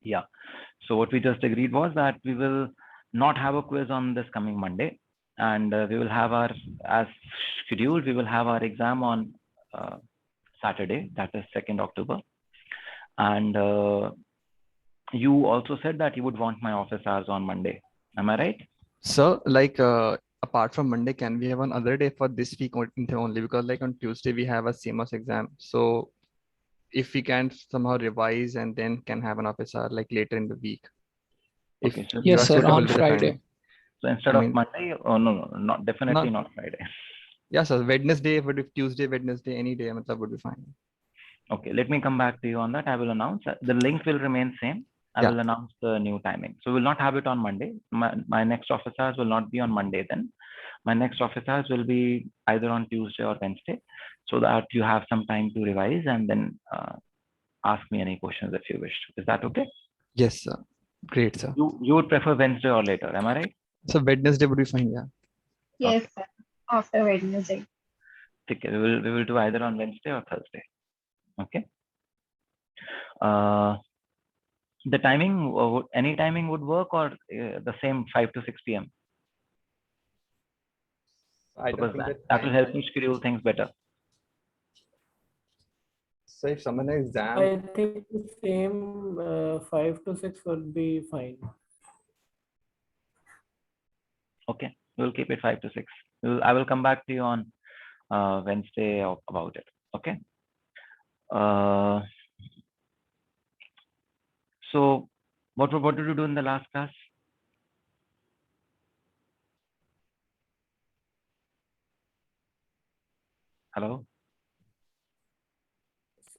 Yeah. So what we just agreed was that we will not have a quiz on this coming Monday, and we will have our, as scheduled, we will have our exam on uh, Saturday, that is 2nd October. And you also said that you would want my office hours on Monday. Am I right? So like apart from Monday, can we have another day for this week only? Because like on Tuesday we have a CMOS exam. So if we can somehow revise and then can have an office hour like later in the week, if Okay. So you Yes, are sir, suitable on with the Friday. timing. so I instead of mean, Monday, oh no, no, not definitely not, not Friday. yeah, sir. Wednesday, but if Tuesday, Wednesday, any day, matlab would be fine. Okay, let me come back to you on that. I will announce the link will remain same. I Yeah. will announce the new timing. So we'll not have it on Monday. My next office hours will not be on Monday then. My next office hours will be either on Tuesday or Wednesday, so that you have some time to revise and then ask me any questions if you wish. Is that okay? Yes, sir. Great, sir. You would prefer Wednesday or later, am I right? So Wednesday would be fine. Yeah. Yes, Okay. sir. After Wednesday. Okay. We will do either on Wednesday or Thursday. Okay. Uh, the timing, any timing would work, or the same 5 to 6 p.m. I don't Because think that will help me schedule things better. So if someone has exam, I think the same 5 to 6 would be fine. Okay, we'll keep it 5 to 6. I will come back to you on Wednesday about it. Okay. So what did you do in the last class? Hello.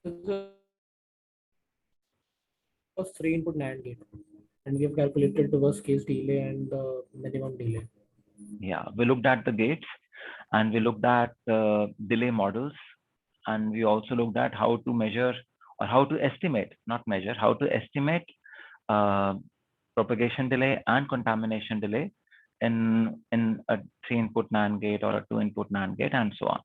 So was 3 input NAND gate, and we have calculated the worst case delay and the minimum delay. Yeah, we looked at the gates, and we looked at delay models, and we also looked at how to measure, or how to estimate, not measure, how to estimate propagation delay and contamination delay in a 3-input NAND gate or a 2-input NAND gate, and so on.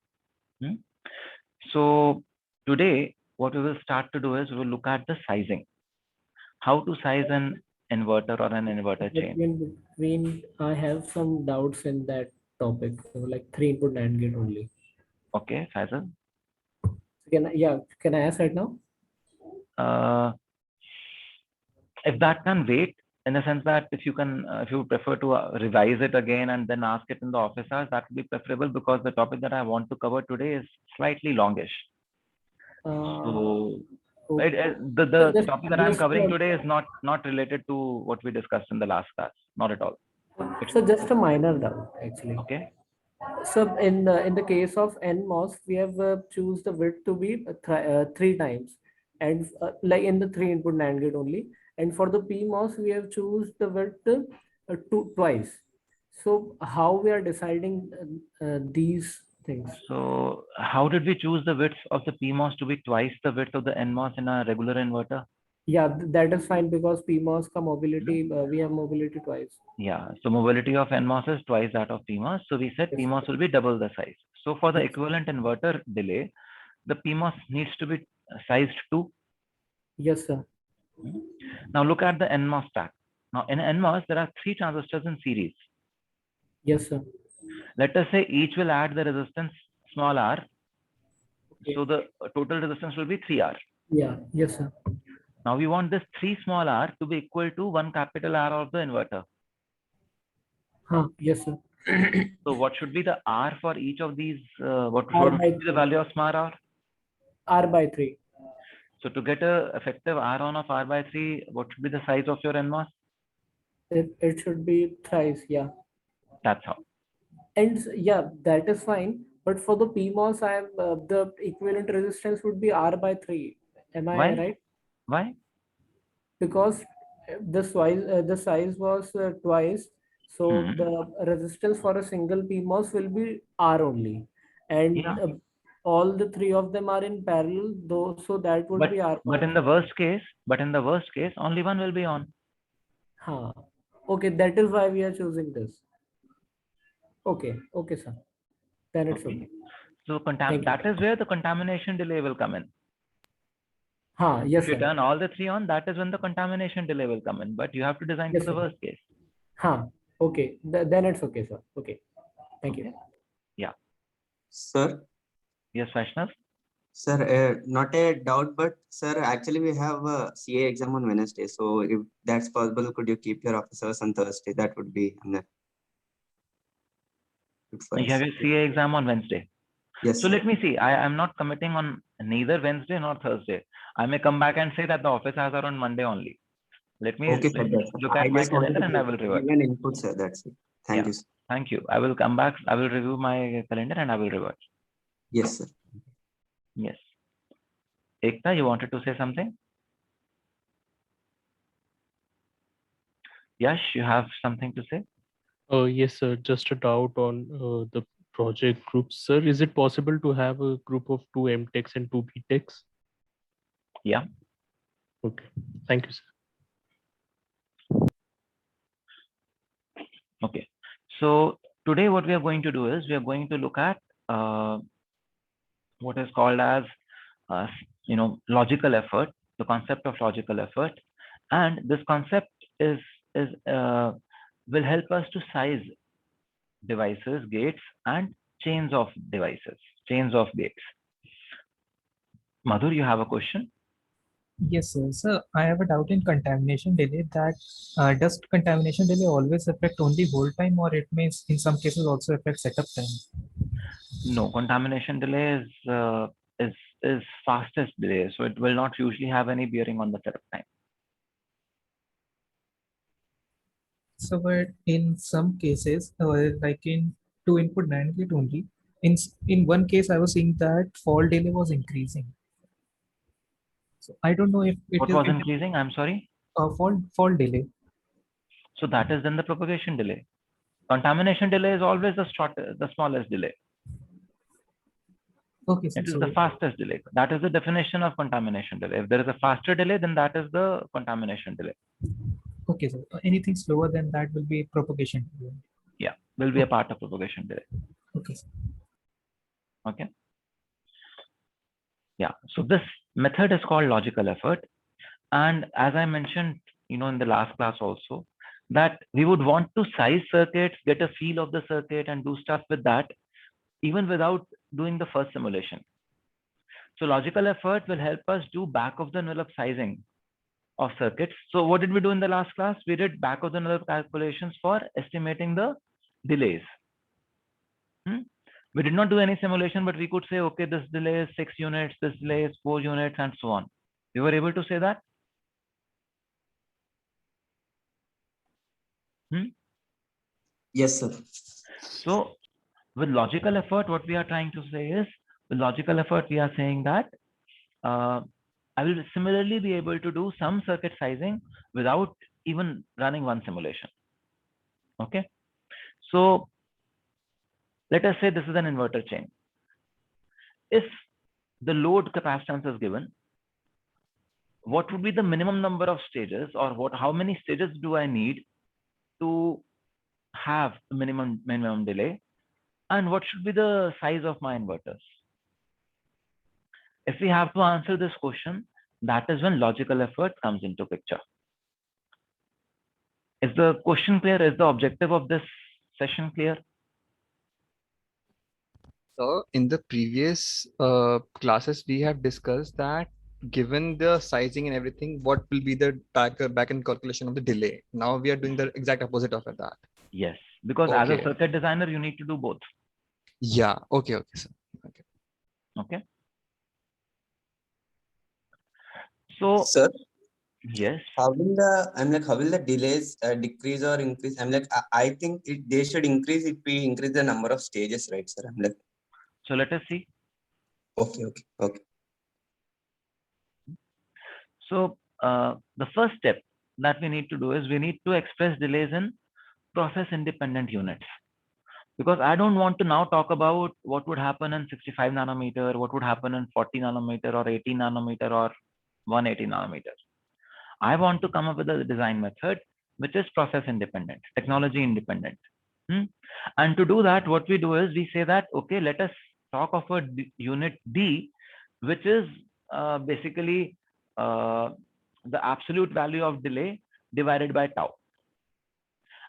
So today, what we will start to do is we will look at the sizing. How to size an inverter or an inverter chain. Between, I have some doubts in that topic. So like 3 input NAND gate only. Okay, Faisal. Can I ask right now? If that can wait, in the sense that if you can, if you prefer to revise it again and then ask it in the office hours, that would be preferable, because the topic that I want to cover today is slightly longish. So the topic that I'm covering today is not related to what we discussed in the last class, not at all. So just a minor doubt actually. Okay. So in the case of NMOS, we have choose the width to be 3 times, and like in the 3 input NAND gate only. And for the PMOS, we have choose the width twice. So how we are deciding these things? So how did we choose the width of the PMOS to be twice the width of the NMOS in a regular inverter? Yeah, that is fine, because PMOS ka mobility, we have mobility twice. Yeah, so mobility of NMOS is twice that of PMOS. So we said Yes. PMOS will be double the size. So for the Yes. equivalent inverter delay, the PMOS needs to be sized to. Yes, sir. Now look at the NMOS stack. Now in NMOS, there are 3 transistors in series. Yes, sir. Let us say each will add the resistance small r. Okay. So the total resistance will be 3R. Yeah. Yes, sir. Now we want this 3 small r to be equal to 1 capital R of the inverter. Yes, sir. So what should be the R for each of these? What R should by be the value of small r? R by 3. So to get a effective R on of R by 3, what should be the size of your NMOS? It should be thrice. Yeah. That's how. And yeah, that is fine. But for the PMOS, I am the equivalent resistance would be R by 3. Am I Why? right? Why? Because the size was twice, so the resistance for a single PMOS will be R only, and Yeah. all the 3 of them are in parallel, though, so that would be R. But in the worst case, only one will be on. Okay, that is why we are choosing this. Okay, sir. Then it's okay. So that is where the contamination delay will come in. Yes, If you sir. turn all the three on, that is when the contamination delay will come in. But you have to design Yes, for the sir. worst case. Okay. Then it's okay, sir. Okay. Thank you. Okay. Sir, Yes, Vaishnav? sir, not a doubt, but sir, actually we have a CA exam on Wednesday. So if that's possible, could you keep your officers on Thursday? That would be good for You have us. your CA exam on Wednesday. Yes, So sir. let me see. I am not committing on neither Wednesday nor Thursday. I may come back and say that the office hours are on Monday only. Let me Okay, sir. That's look I at my just wanted calendar to and I will revert. give an input, sir. That's it. Thank Yeah. you, sir. Thank you. I will come back. I will review my calendar and I will revert. Yes, sir. Yes. Ekta, you wanted to say something? Yash, you have something to say? Yes, sir. Just a doubt on the project groups. Sir, is it possible to have a group of 2 MTechs and 2 BTechs? Yeah. Okay. Thank you, sir. Okay. So today what we are going to do is we are going to look at what is called as logical effort, the concept of logical effort, and this concept is will help us to size devices, gates, and chains of devices, chains of gates. Madhur, you have a question? Yes, sir. So I have a doubt in contamination delay that does contamination delay always affect only hold time, or it may in some cases also affect setup time? No, contamination delay is fastest delay, so it will not usually have any bearing on the setup time. So, but in some cases, like in 2-input NAND gate only, in one case I was seeing that fall delay was increasing. So I don't know if it What is was increasing? I'm sorry. fall delay. So that is then the propagation delay. Contamination delay is always the smallest delay. Okay, sir. It is So the fastest delay. That is the definition of contamination delay. If there is a faster delay, then that is the contamination delay. okay, sir. Anything slower than that will be propagation delay. Yeah, will be a part of propagation delay. Okay, sir. Okay. Yeah. So this method is called logical effort. And as I mentioned, in the last class also, that we would want to size circuits, get a feel of the circuit and do stuff with that, even without doing the first simulation. So logical effort will help us do back of the envelope sizing of circuits. So what did we do in the last class? We did back of the envelope calculations for estimating the delays. We did not do any simulation, but we could say, okay, this delay is 6 units, this delay is 4 units, and so on. We were able to say that? Yes, sir. So with logical effort, what we are trying to say is, with logical effort, we are saying that I will similarly be able to do some circuit sizing without even running one simulation. Okay. So let us say this is an inverter chain. If the load capacitance is given, what would be the minimum number of stages, or how many stages do I need to have the minimum delay, and what should be the size of my inverters? If we have to answer this question, that is when logical effort comes into picture. Is the question clear? Is the objective of this session clear? So in the previous classes, we have discussed that given the sizing and everything, what will be the back-end calculation of the delay. Now we are doing the exact opposite of that. Yes, because as a Okay. circuit designer, you need to do both. Yeah. Okay. Okay, sir. Okay. Okay. So, Sir, yes. how will the delays decrease or increase? I think they should increase if we increase the number of stages, right, sir? So let us see. Okay. So the first step that we need to do is we need to express delays in process independent units. Because I don't want to now talk about what would happen in 65 nanometer, what would happen in 40 nanometer or 80 nanometer or 180 nanometer. I want to come up with a design method which is process independent, technology independent. And to do that, what we do is we say that, okay, let us talk of a unit D, which is basically the absolute value of delay divided by tau.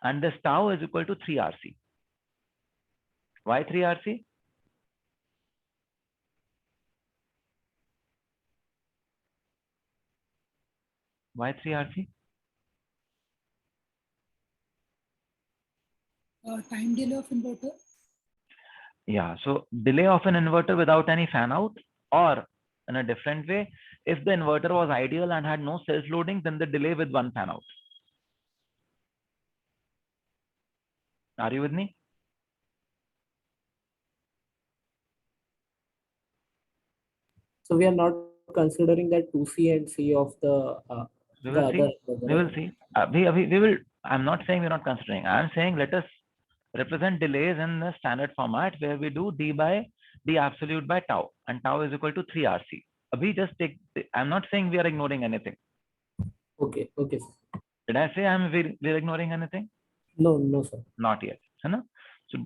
And this tau is equal to 3 RC. Why 3 RC? Why 3 RC? Time delay of inverter. Yeah, so delay of an inverter without any fan out, or in a different way, if the inverter was ideal and had no self-loading, then the delay with one fan out. Are you with me? So we are not considering that 2C and C of the We the will see. other. We will see. We will. I'm not saying we're not considering. I'm saying let us represent delays in the standard format where we do d by d absolute by tau, and tau is equal to 3 RC. We just take. I'm not saying we are ignoring anything. Okay, okay. Did I say we're ignoring anything? No, no, sir. Not yet. है ना? So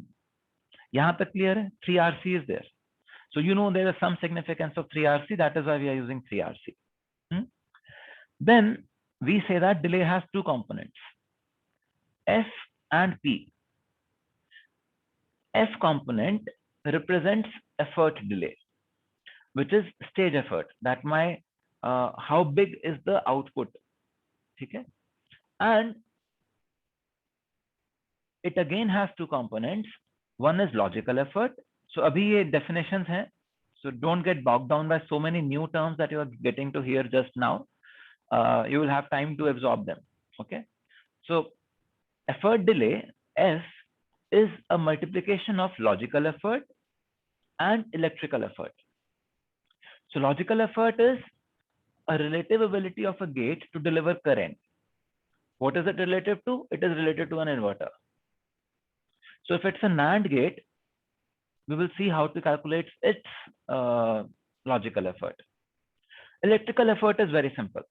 यहाँ तक clear है? 3 RC is there. So you know there is some significance of 3 RC. That is why we are using 3 RC. Then we say that delay has two components, F and P. F component represents effort delay, which is stage effort. That my how big is the output, okay? And it again has two components. One is logical effort. So abhi ye definitions hain. So don't get bogged down by so many new terms that you are getting to hear just now. You will have time to absorb them. Okay. So effort delay, F, is a multiplication of logical effort and electrical effort. So logical effort is a relative ability of a gate to deliver current. What is it relative to? It is related to an inverter. So if it's a NAND gate, we will see how to calculate its logical effort. Electrical effort is very simple.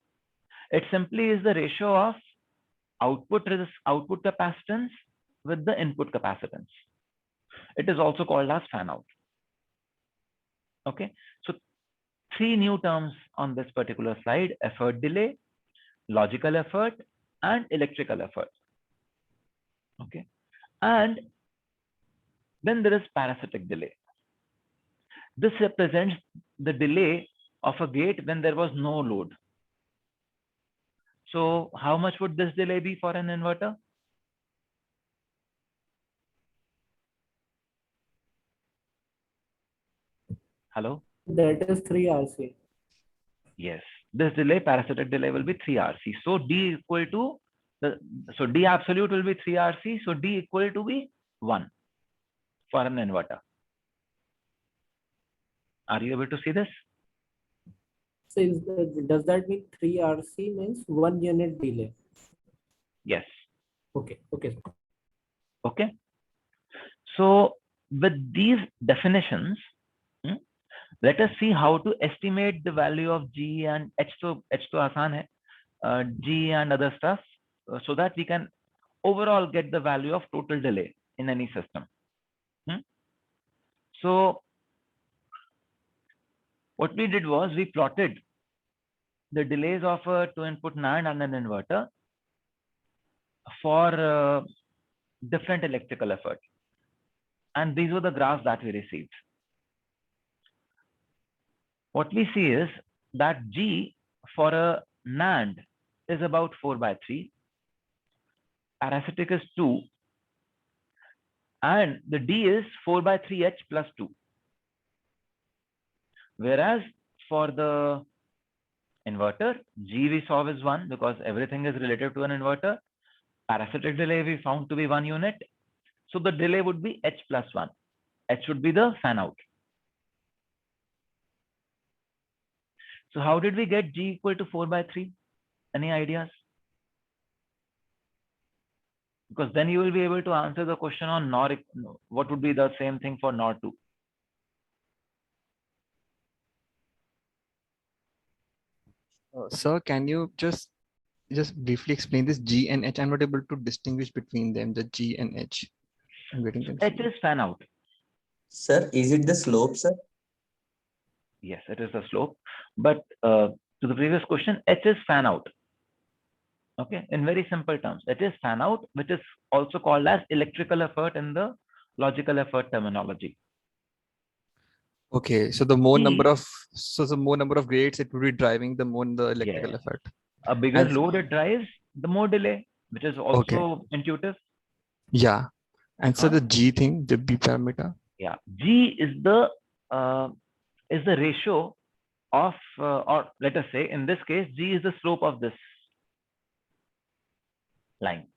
It simply is the ratio of output capacitance with the input capacitance. It is also called as fan out. Okay, so three new terms on this particular slide: effort delay, logical effort, and electrical effort. Okay, and then there is parasitic delay. This represents the delay of a gate when there was no load. So how much would this delay be for an inverter? Hello? That is 3 RC. Yes, this delay, parasitic delay, will be 3 RC. So D equal to, so D absolute will be 3 RC. So D equal to be 1 for an inverter. Are you able to see this? So does that mean 3 RC means 1 unit delay? Yes. Okay, okay. Okay. So with these definitions, let us see how to estimate the value of G and H. So H to aasan hai, G and other stuff, so that we can overall get the value of total delay in any system. So what we did was we plotted the delays of a 2-input NAND and an inverter for different electrical effort. And these were the graphs that we received. What we see is that G for a NAND is about 4/3, parasitic is 2, and the D is 4/3H plus 2. Whereas for the inverter, G we saw is 1 because everything is related to an inverter. Parasitic delay we found to be 1 unit. So the delay would be H plus 1. H would be the fan out. So how did we get G equal to 4/3? Any ideas? Because then you will be able to answer the question on NOR. What would be the same thing for NOR 2? Sir, can you just briefly explain this G and H? I'm not able to distinguish between them, the G and H. I'm getting confused. H is fan out. Sir, is it the slope, sir? Yes, it is the slope. But to the previous question, H is fan out. Okay, in very simple terms, it is fan out, which is also called as electrical effort in the logical effort terminology. Okay, so the more number E, of gates it would be driving, the more the electrical Yeah. effect. a bigger As- load it drives, the more delay, which is also intuitive. Yeah, and so Huh? the G thing, the B parameter. Yeah, G is the ratio of, or let us say in this case, G is the slope of this line.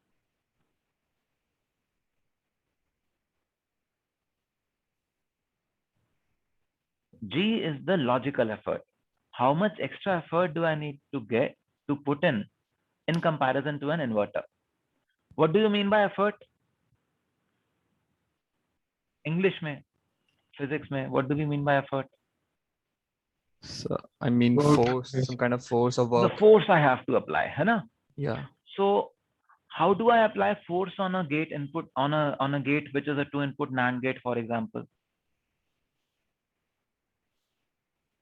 G is the logical effort. How much extra effort do I need to get to put in comparison to an inverter? What do you mean by effort? English mein, physics mein, what do we mean by effort? So I mean Work, force, some kind of force or The work. force I have to apply, hai na? Yeah. So how do I apply force on a gate input, on a gate which is a 2-input NAND gate, for example?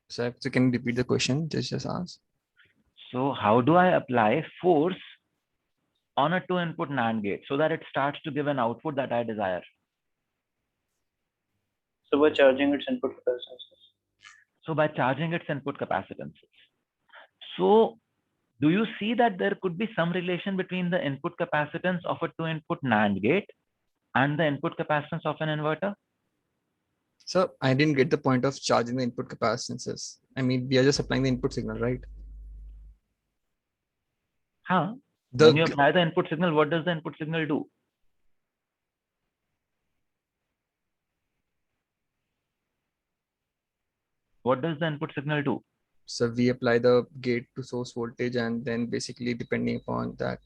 So can you repeat the question? Just ask. So how do I apply force on a 2-input NAND gate so that it starts to give an output that I desire? So by charging its input capacitances. So by charging its input capacitances. So do you see that there could be some relation between the input capacitance of a 2-input NAND gate and the input capacitance of an inverter? So I didn't get the point of charging the input capacitances. I mean, we are just applying the input signal, right? Huh? The When you apply the input signal, what does the input signal do? What does the input signal do? So we apply the gate to source voltage, and then basically depending upon that,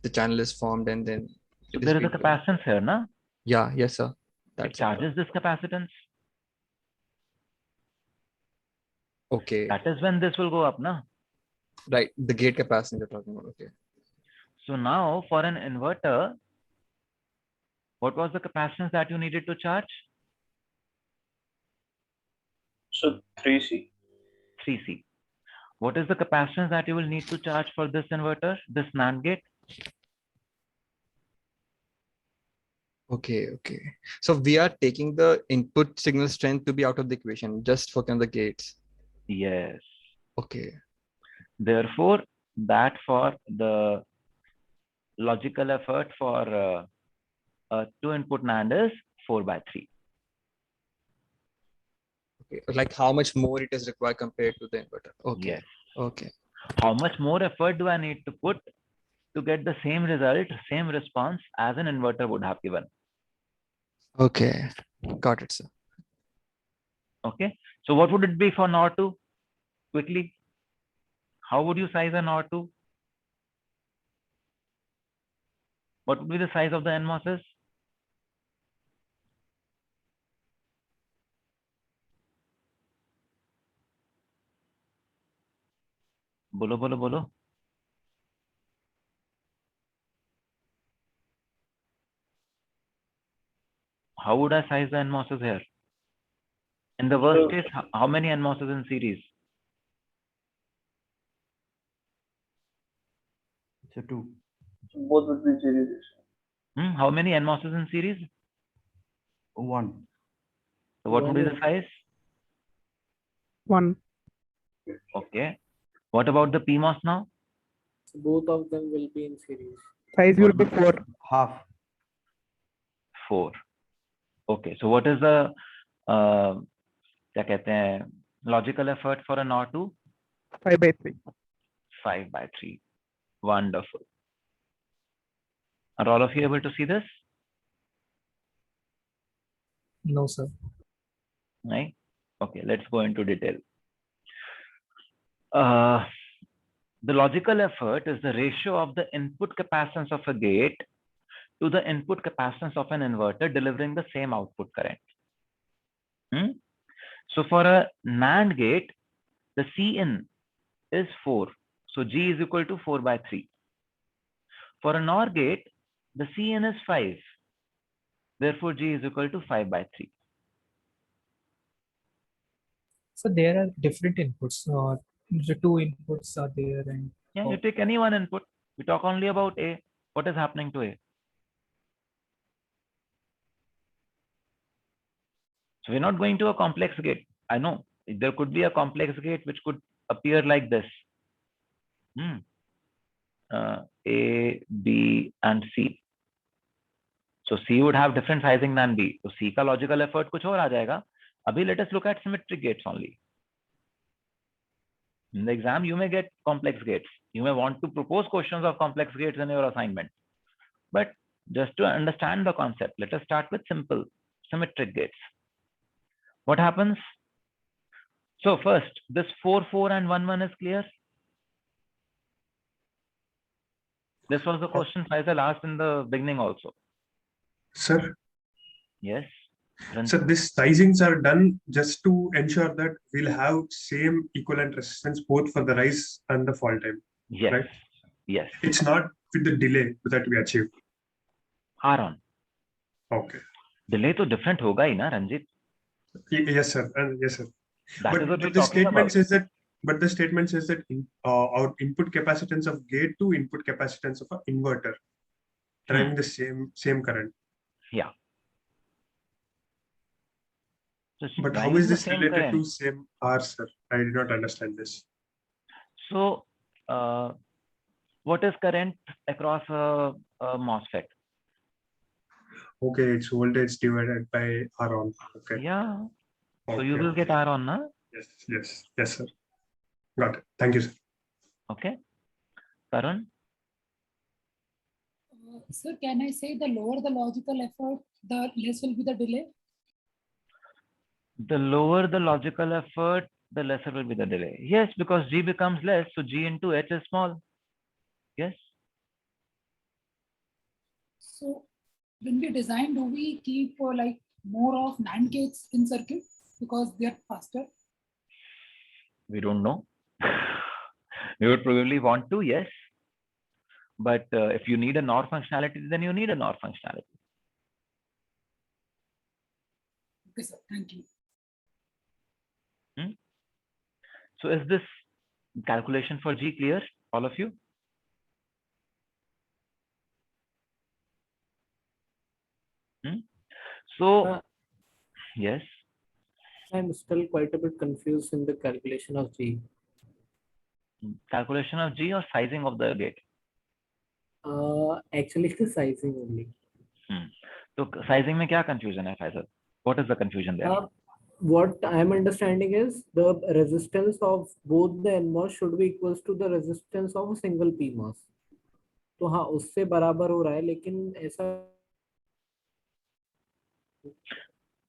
the channel is formed, and then So it there is a being- capacitance here, na? Yeah, yes, sir. It That's charges this capacitance. okay. That is when this will go up, na? Right, the gate capacitance you're talking about. Okay. So now for an inverter, what was the capacitance that you needed to charge? So 3C. 3C. What is the capacitance that you will need to charge for this inverter, this NAND gate? Okay, okay. So we are taking the input signal strength to be out of the equation, just focus on the gates. Yes. Okay. Therefore, that for the logical effort for a 2-input NAND is 4/3. Okay. Like how much more it is required compared to the inverter. Okay. Yes. Okay. How much more effort do I need to put to get the same result, same response as an inverter would have given? Okay. Got it, sir. Okay. So what would it be for NOR 2? Quickly. How would you size a NOR 2? What would be the size of the NMOSs? Bolo, bolo, bolo. How would I size the NMOSs here? In the worst case, how many NMOSs in series? So 2. So both would be series. How many NMOSs in series? 1. So what would be the One. size? 1. Okay. What about the PMOS now? So both of them will be in series. Size will be 4. Half. 4. Okay. So what is the क्या कहते हैं, logical effort for a NOR 2? 5/3. 5/3. Wonderful. Are all of you able to see this? No, sir. Right? Okay, let's go into detail. The logical effort is the ratio of the input capacitance of a gate to the input capacitance of an inverter delivering the same output current. So for a NAND gate, the Cin is 4. So G is equal to 4/3. For a NOR gate, the Cin is 5. Therefore, G is equal to 5/3. So there are different inputs. the two inputs are there and Yeah, you take any one input. We talk only about A. What is happening to A? So we're not going to a complex gate. I know there could be a complex gate which could appear like this. A, B, and C. So C would have different sizing than B. So C का logical effort कुछ और आ जाएगा. अभी let us look at symmetric gates only. In the exam, you may get complex gates. You may want to propose questions of complex gates in your assignment. But just to understand the concept, let us start with simple symmetric gates. What happens? So first, this 4, 4 and 1, 1 is clear. This was the question Faisal asked in the beginning also. Sir, Yes. so these sizings are done just to ensure that we'll have same equivalent resistance both for the rise and the fall time. Yes. Right? Yes. It's not with the delay that we achieve. Aaron. Okay. Delay तो different होगा ही ना, Ranjit? Yes, sir. Yes, sir. That is what But we're the talking statement about. says that. But the statement says that our input capacitance of gate to input capacitance of an inverter driving the same current. Yeah. So but how is this related to same R, sir? I did not understand this. So, what is current across a MOSFET? Okay, it's voltage divided by R on. Okay. Yeah. Okay, so you will get R on, na? Yes, sir. Got it. Thank you, sir. Okay. Karun? Sir, can I say the lower the logical effort, the less will be the delay? The lower the logical effort, the lesser will be the delay. Yes, because G becomes less, so G into H is small. Yes. So when we design, do we keep like more of NAND gates in circuit because they are faster? We don't know. We would probably want to, yes. But if you need a NOR functionality, then you need a NOR functionality. Okay, sir. Thank you. So is this calculation for G clear, all of you? So, yes. I'm still quite a bit confused in the calculation of G. Calculation of G or sizing of the gate? Actually, the sizing only. So sizing में क्या confusion है, Faisal? What is the confusion there? What I'm understanding is the resistance of both the NMOS should be equals to the resistance of a single PMOS. तो हाँ उससे बराबर हो रहा है लेकिन ऐसा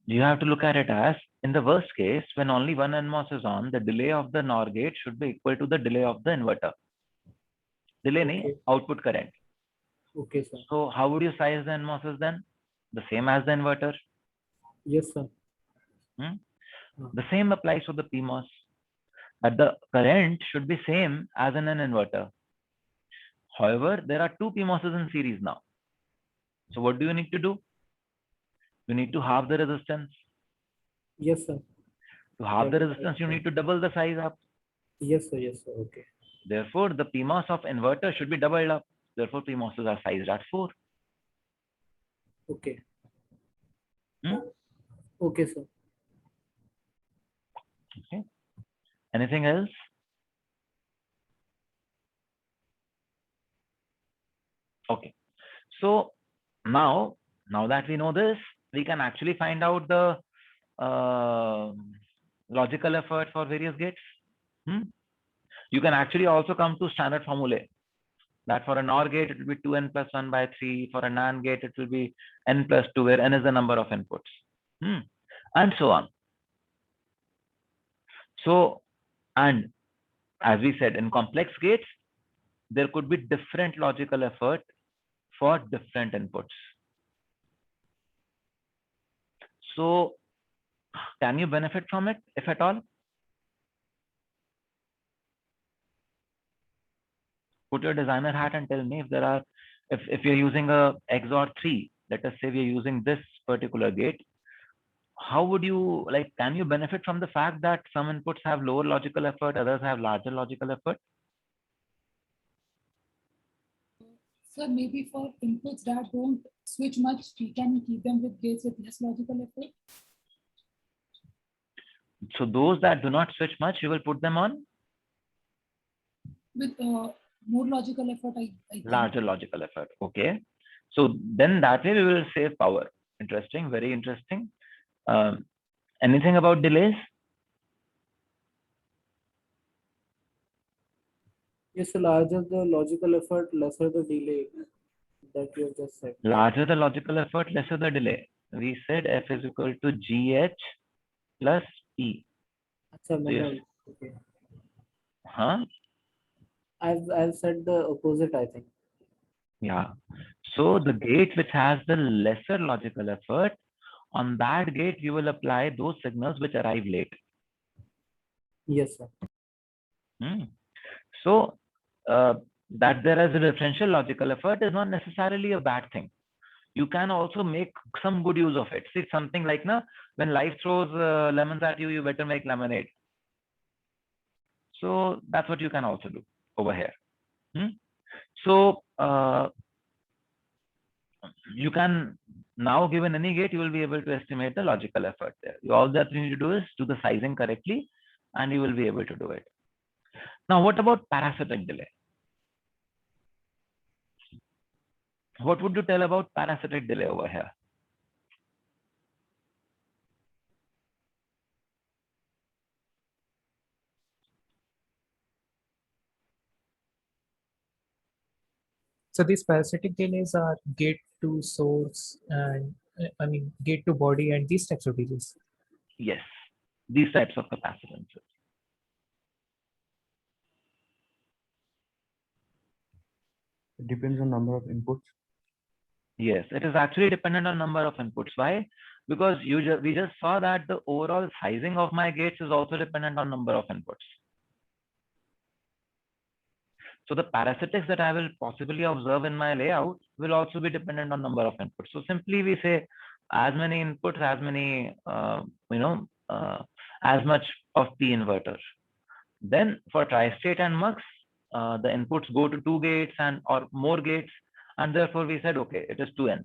You have to look at it as, in the worst case, when only one NMOS is on, the delay of the NOR gate should be equal to the delay of the inverter. Delay nahi, output current. Okay, sir. So how would you size the NMOSes then? The same as the inverter? Yes, sir. The same applies to the PMOS. But the current should be same as in an inverter. However, there are two PMOSes in series now. So what do you need to do? You need to halve the resistance. Yes, sir. To halve the resistance, you need to double the size up. Yes, sir. Yes, sir. Okay. Therefore, the PMOS of inverter should be doubled up. Therefore, PMOSes are sized at 4. Okay. Okay, sir. Okay. Anything else? Okay. So now that we know this, we can actually find out the logical effort for various gates. You can actually also come to standard formulae. That for a NOR gate, it will be 2n plus 1 by 3. For a NAND gate, it will be n plus 2, where n is the number of inputs. And so on. So, and as we said, in complex gates, there could be different logical effort for different inputs. So, can you benefit from it, if at all? Put your designer hat and tell me if there are, if you're using a XOR 3, let us say we're using this particular gate, how would you like, can you benefit from the fact that some inputs have lower logical effort, others have larger logical effort? So maybe for inputs that don't switch much, we can keep them with gates with less logical effort. So those that do not switch much, you will put them on With more logical effort, I think. larger logical effort. Okay. So then that way we will save power. Interesting, very interesting. Anything about delays? Yes, so larger the logical effort, lesser the delay that you have just said. Larger the logical effort, lesser the delay. We said F is equal to GH plus E. Achha, Yes. okay. Huh? I've said the opposite, I think. Yeah. So the gate which has the lesser logical effort, on that gate you will apply those signals which arrive late. Yes, sir. So that there is a differential logical effort is not necessarily a bad thing. You can also make some good use of it. See, something like when life throws lemons at you, you better make lemonade. So that's what you can also do over here. So you can now, given any gate, you will be able to estimate the logical effort there. All that you need to do is do the sizing correctly, and you will be able to do it. Now, what about parasitic delay? What would you tell about parasitic delay over here? So these parasitic delays are gate to source and I mean gate to body and these types of delays. Yes, these types of capacitances. It depends on number of inputs. Yes, it is actually dependent on number of inputs. Why? Because we just saw that the overall sizing of my gates is also dependent on number of inputs. So the parasitics that I will possibly observe in my layout will also be dependent on number of inputs. So simply we say as many inputs, as many, as much of P inverter. Then for tri-state and mux, the inputs go to 2 gates or more gates. And therefore we said, okay, it is 2n.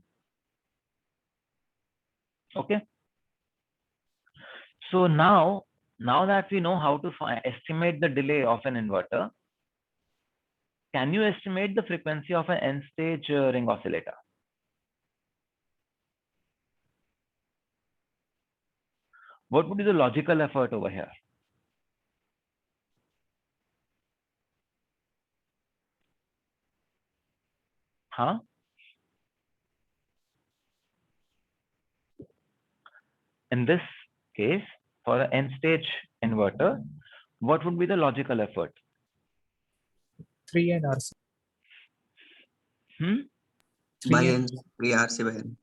Okay. So now that we know how to estimate the delay of an inverter, can you estimate the frequency of an n-stage ring oscillator? What would be the logical effort over here? Huh? In this case, for an n-stage inverter, what would be the logical effort? 3 RC. 3 RC by N.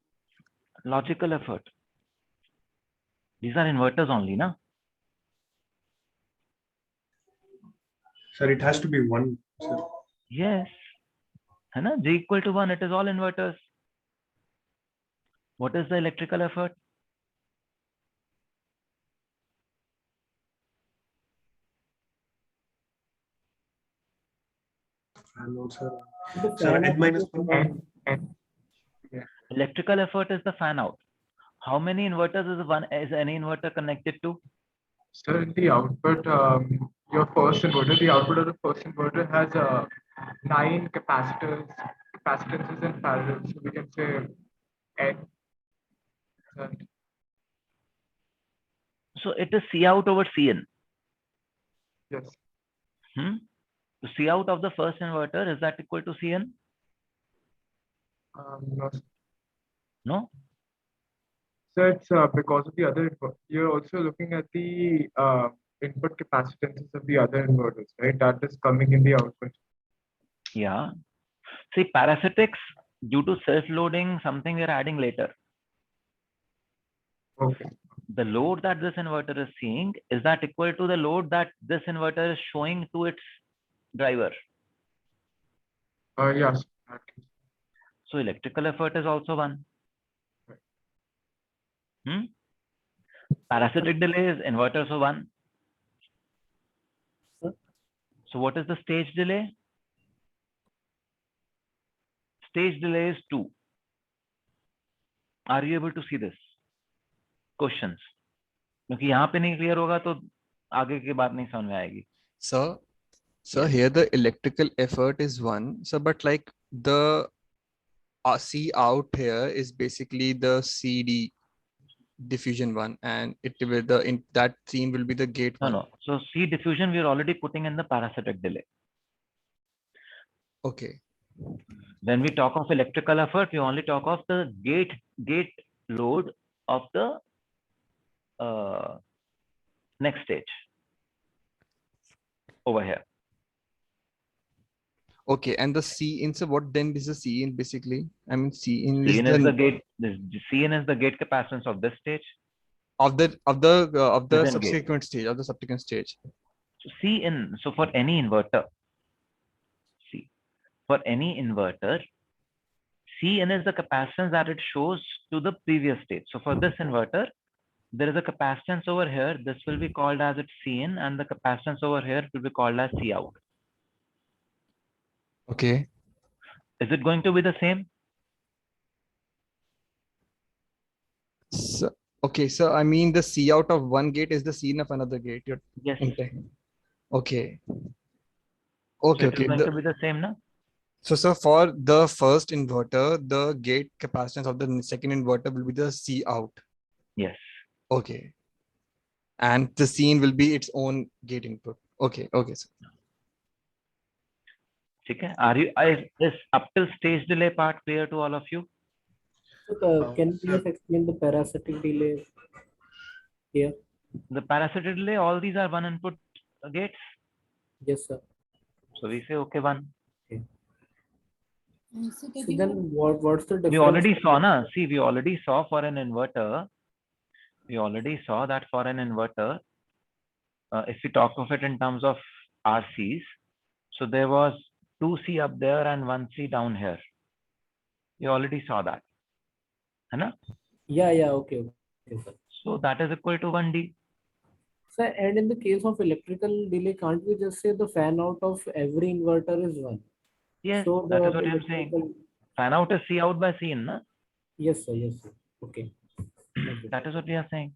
Logical effort. These are inverters only, na? Sir, it has to be 1. Sir. Yes. G equal to 1, it is all inverters. What is the electrical effort? Hello, sir. Sir, N minus 1. Electrical effort is the fan out. How many inverters is any inverter connected to? Sir, in the output, your first inverter, the output of the first inverter has 9 capacitances in parallel. So we can say N. So it is C out over Cn. Yes. The C out of the first inverter, is that equal to Cn? No. No? So it's because of the other input. You're also looking at the input capacitances of the other inverters, right? That is coming in the output. Yeah. See, parasitics, due to self-loading, something we are adding later. Okay. The load that this inverter is seeing, is that equal to the load that this inverter is showing to its driver? Yes. So electrical effort is also 1. Parasitic delay is inverter, so 1. Sir? So what is the stage delay? Stage delay is 2. Are you able to see this? Questions? क्योंकि यहाँ पे नहीं clear होगा तो आगे की बात नहीं समझ में आएगी. So Yes. here the electrical effort is 1. So, but like the C out here is basically the CD diffusion 1, and it will that scene will be the gate 1. No. So C diffusion we are already putting in the parasitic delay. Okay. When we talk of electrical effort, we only talk of the gate load of the next stage over here. Okay, and the C in, so what then is the C in basically? I mean, C in Cn is is the gate. Cn is the gate capacitance of this stage. of the Within gate. subsequent stage, of the subsequent stage. So Cn. So for any inverter, for any inverter, Cn is the capacitance that it shows to the previous stage. So for this inverter, there is a capacitance over here. This will be called as its Cin, and the capacitance over here will be called as Cout. Okay. Is it going to be the same? So, okay, so I mean the C out of one gate is the C in of another gate. Yes. Okay. So Okay, it is okay. going to be the same, no? So for the first inverter, the gate capacitance of the second inverter will be the C out. Yes. Okay. And the scene will be its own gate input. Okay, okay. Sir. Okay. Is up till stage delay part clear to all of you? Can you please explain the parasitic delay here? The parasitic delay, all these are one input gates. Yes, sir. So we say okay, 1. So then what's the difference? We already saw, na? See, we already saw for an inverter. We already saw that for an inverter, if we talk of it in terms of RCs, so there was 2C up there and 1C down here. You already saw that. Hai? Yeah, okay. Okay, sir. So that is equal to 1D. Sir, and in the case of electrical delay, can't we just say the fan out of every inverter is 1? Yes, so that is what I'm saying. Fan out is C out by C in, na? Yes, sir. Yes, sir. Okay. That is what we are saying.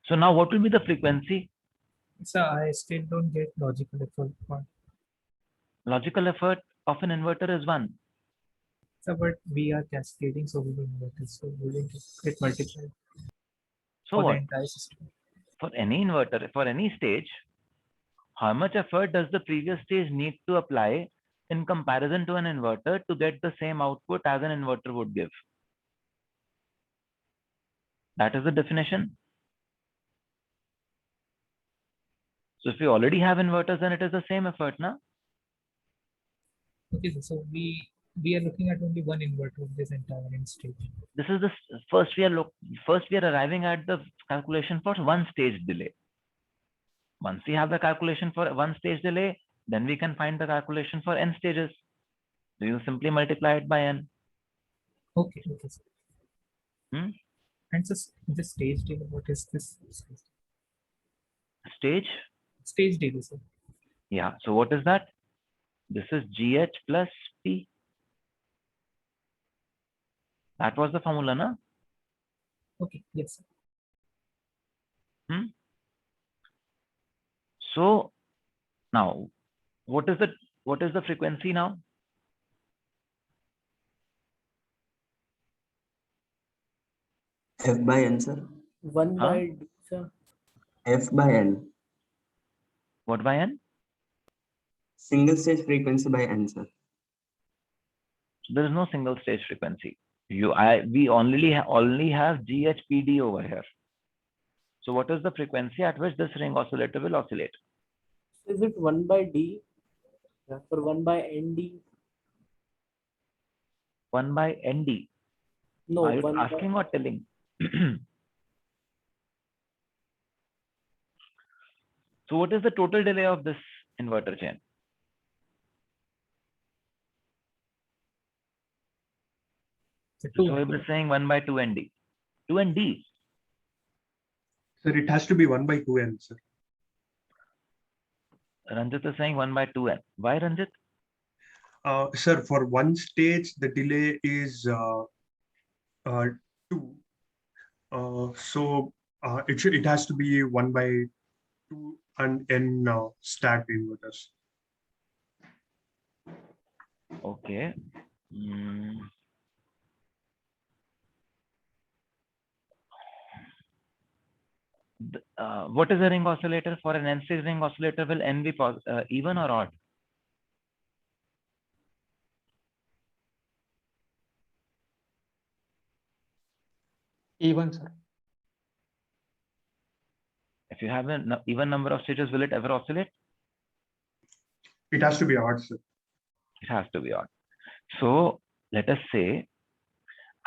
So now what will be the frequency? So I still don't get logical effort part. Logical effort of an inverter is 1. So but we are cascading so many inverters, so we will get multiplied. So for what? the entire system. For any inverter, for any stage, how much effort does the previous stage need to apply in comparison to an inverter to get the same output as an inverter would give? That is the definition. So if we already have inverters, then it is the same effort, na? Okay, so we are looking at only one inverter of this entire end stage. This is the first we are arriving at the calculation for one stage delay. Once we have the calculation for one stage delay, then we can find the calculation for n stages. So you simply multiply it by n. Okay. Sir. And so the stage delay, what is this? Stage? Stage delay, sir. Yeah. So what is that? This is GH plus P. That was the formula, na? Okay. Yes. So now, what is the frequency now? F by N, sir. 1 by D, sir. F by N. What by N? Single stage frequency by N, sir. There is no single stage frequency. We only have GHPD over here. So what is the frequency at which this ring oscillator will oscillate? Is it 1 by D? For 1 by ND? 1 by ND? No. Are you asking or telling? So what is the total delay of this inverter chain? Shoaib is saying 1 by 2nd. 2nd. Sir, it has to be 1 by 2n, sir. Ranjit is saying 1 by 2n. Why, Ranjit? Sir, for one stage, the delay is 2. So it has to be 1 by 2 and n stacked inverters. Okay. What is a ring oscillator? For an n-stage ring oscillator, will n be even or odd? Even, sir. If you have an even number of stages, will it ever oscillate? It has to be odd, sir. It has to be odd. So let us say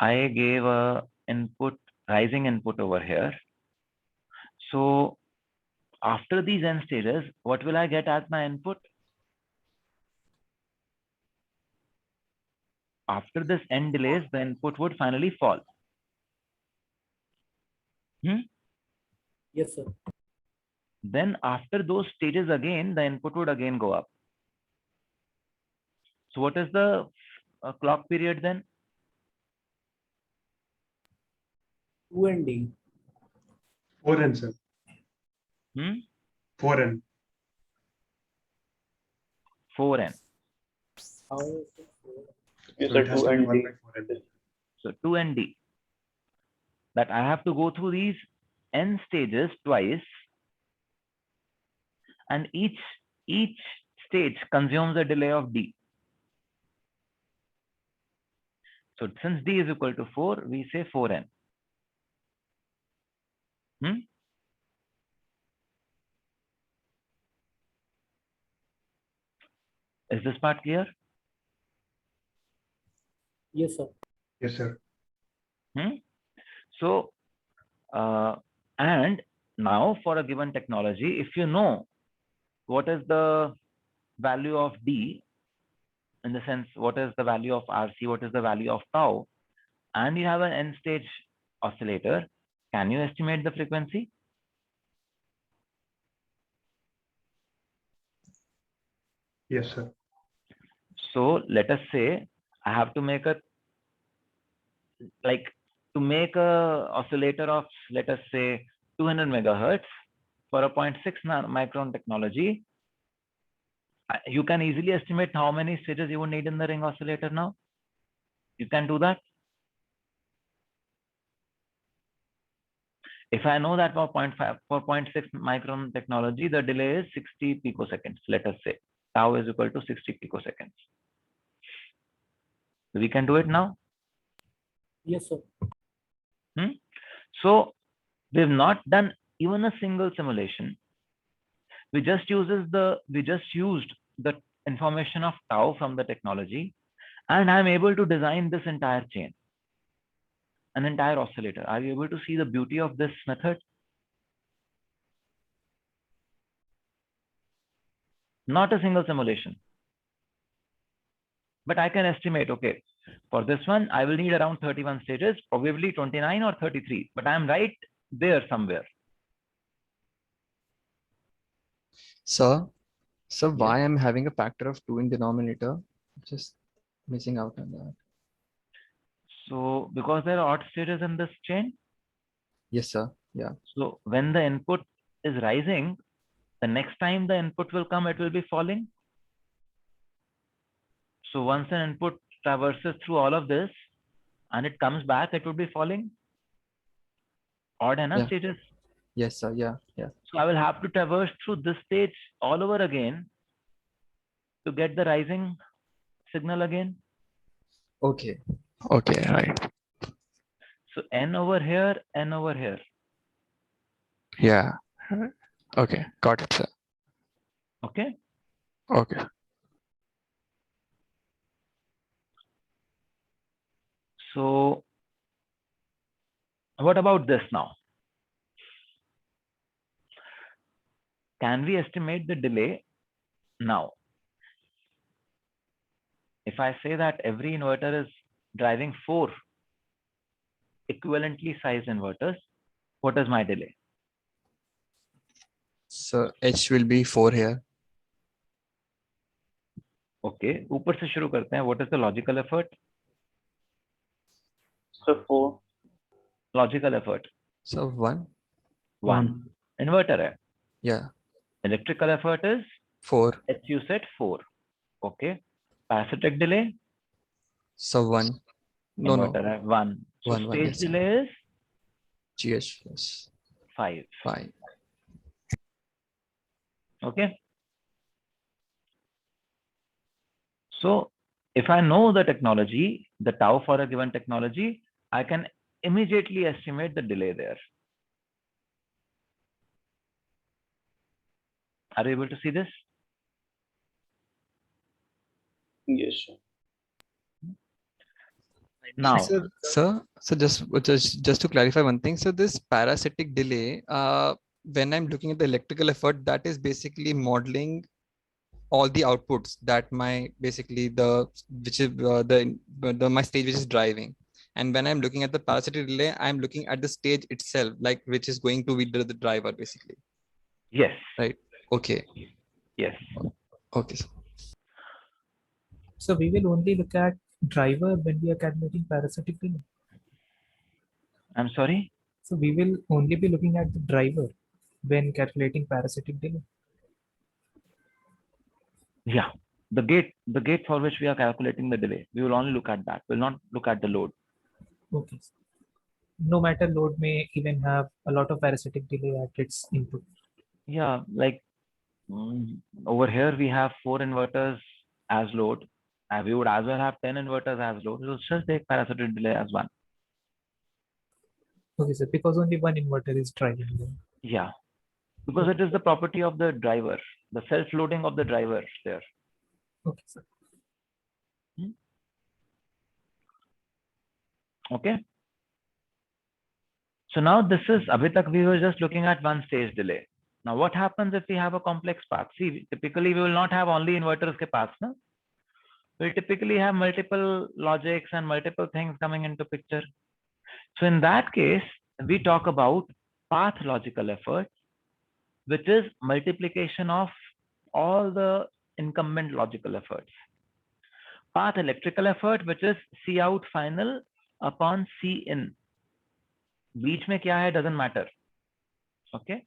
I gave a rising input over here. So after these n stages, what will I get as my input? After this n delays, the input would finally fall. Yes, sir. Then after those stages again, the input would again go up. So what is the clock period then? 2nd. 4n, sir. 4n. 4n. How? So it has to be 1 by 4n. So 2nd. That I have to go through these n stages twice, and each stage consumes a delay of d. So since d is equal to 4, we say 4n. Is this part clear? Yes, sir. Yes, sir. So, and now for a given technology, if you know what is the value of d, in the sense, what is the value of RC, what is the value of tau, and you have an n-stage oscillator, can you estimate the frequency? Yes, sir. So let us say I have to make to make a oscillator of, let us say, 200 megahertz for a 0.6 micron technology. You can easily estimate how many stages you would need in the ring oscillator now. You can do that. If I know that for 0.6 micron technology, the delay is 60 picoseconds. Let us say tau is equal to 60 picoseconds. We can do it now. Yes, sir. So we've not done even a single simulation. We just used the information of tau from the technology, and I'm able to design this entire chain, an entire oscillator. Are you able to see the beauty of this method? Not a single simulation. But I can estimate, okay, for this one, I will need around 31 stages, probably 29 or 33, but I'm right there somewhere. So why I'm having a factor of 2 in denominator? Just missing out on that. So because there are odd stages in this chain? Yes, sir. Yeah. So when the input is rising, the next time the input will come, it will be falling. So once an input traverses through all of this and it comes back, it will be falling. Odd enough stages. Yes, sir. Yeah. So I will have to traverse through this stage all over again to get the rising signal again. Okay. Right. So n over here, n over here. Yeah. Okay. Got it, sir. Okay. Okay. So what about this now? Can we estimate the delay now? If I say that every inverter is driving 4 equivalently sized inverters, what is my delay? So H will be 4 here. Okay, ऊपर से शुरू करते हैं. What is the logical effort? So 4. Logical effort. So 1. 1. Inverter है. Yeah. Electrical effort is 4. H you said 4. Okay. Parasitic delay? So 1. No, Inverter है 1. So 1, stage yes. delay is GH plus 5. 5. Okay. So if I know the technology, the tau for a given technology, I can immediately estimate the delay there. Are you able to see this? Yes, sir. Now, So just to clarify one thing. So this parasitic delay, when I'm looking at the electrical effort, that is basically modeling all the outputs that my basically the which is my stage which is driving. And when I'm looking at the parasitic delay, I'm looking at the stage itself, like which is going to be the driver basically. yes. Right. Okay. Yes. Okay. So we will only look at driver when we are calculating parasitic delay. I'm sorry? So we will only be looking at the driver when calculating parasitic delay. Yeah. The gate for which we are calculating the delay, we will only look at that. We'll not look at the load. Okay. No matter load may even have a lot of parasitic delay at its input. Yeah, like over here we have 4 inverters as load. We would as well have 10 inverters as load. We'll just take parasitic delay as 1. Okay, sir, because only one inverter is driving them. Yeah, because it is the property of the driver, the self-loading of the driver there. Okay, sir. Okay. So now this is, abhi tak we were just looking at one stage delay. Now what happens if we have a complex path? See, typically we will not have only inverters ke paths, no? We'll typically have multiple logics and multiple things coming into picture. So in that case, we talk about path logical effort, which is multiplication of all the incumbent logical efforts. Path electrical effort, which is C out final upon C in. Beach mein kya hai doesn't matter. Okay.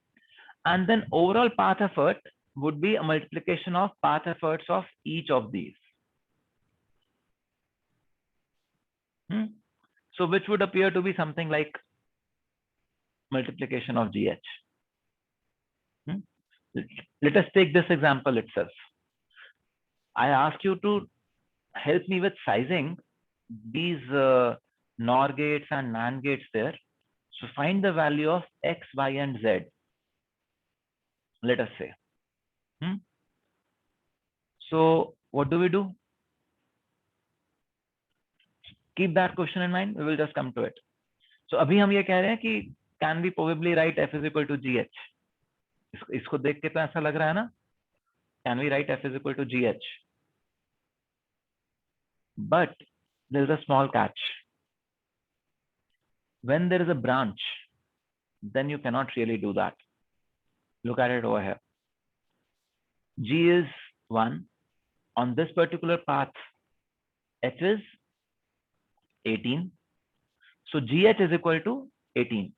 And then overall path effort would be a multiplication of path efforts of each of these. So which would appear to be something like multiplication of GH. Let us take this example itself. I ask you to help me with sizing these NOR gates and NAND gates there. So find the value of X, Y, and Z. Let us say. So what do we do? Keep that question in mind. We will just come to it. So अभी हम ये कह रहे हैं कि can we probably write F is equal to GH? इसको देख के तो ऐसा लग रहा है ना? Can we write F is equal to GH? But there is a small catch. When there is a branch, then you cannot really do that. Look at it over here. G is 1. On this particular path, H is 18. So GH is equal to 18.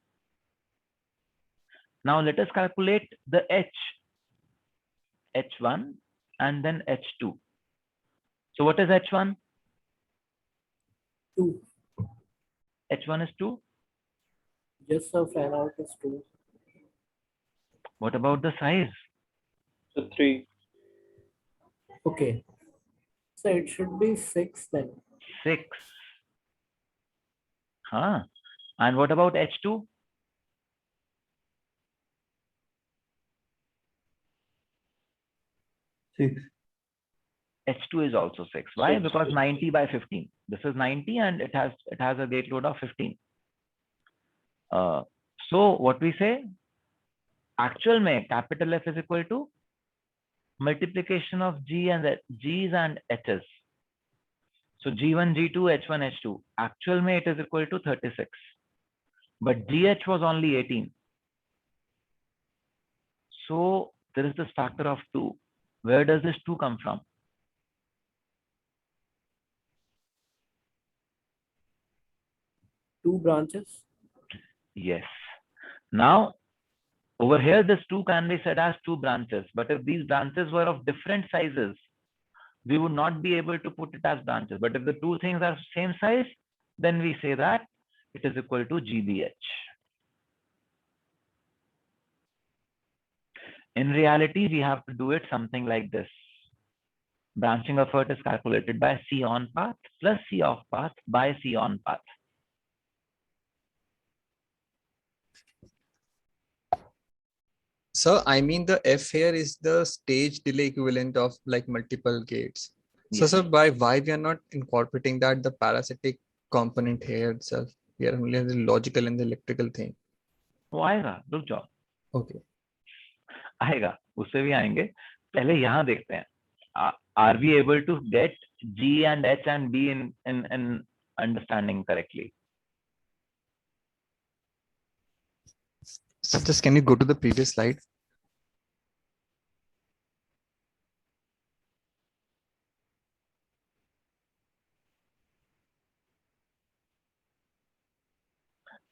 Now let us calculate the H, H1 and then H2. So what is H1? 2. H1 is 2. Yes, sir, fan out is 2. What about the size? So 3. Okay. So it should be 6 then. 6. Huh. And what about H2? H2 is also 6. Why? Because 90 by 15. This is 90 and it has a gate load of 15. So what we say? Actual mein capital F is equal to multiplication of G and G's and H's. So G1, G2, H1, H2. Actual mein it is equal to 36. but GH was only 18. So there is this factor of 2. Where does this 2 come from? Two branches. Yes. Now, over here, this 2 can be said as 2 branches. But if these branches were of different sizes, we would not be able to put it as branches. But if the 2 things are same size, then we say that it is equal to GBH. In reality, we have to do it something like this. Branching effort is calculated by C on path plus C off path by C on path. So I mean the F here is the stage delay equivalent of like multiple gates. So Yes. sir, why we are not incorporating that the parasitic component here itself? We are only the logical and the electrical thing. वो आएगा, रुक जाओ, Okay. आएगा, उससे भी आएंगे. पहले यहाँ देखते हैं. Are we able to get G and H and B in understanding correctly? So just can you go to the previous slide?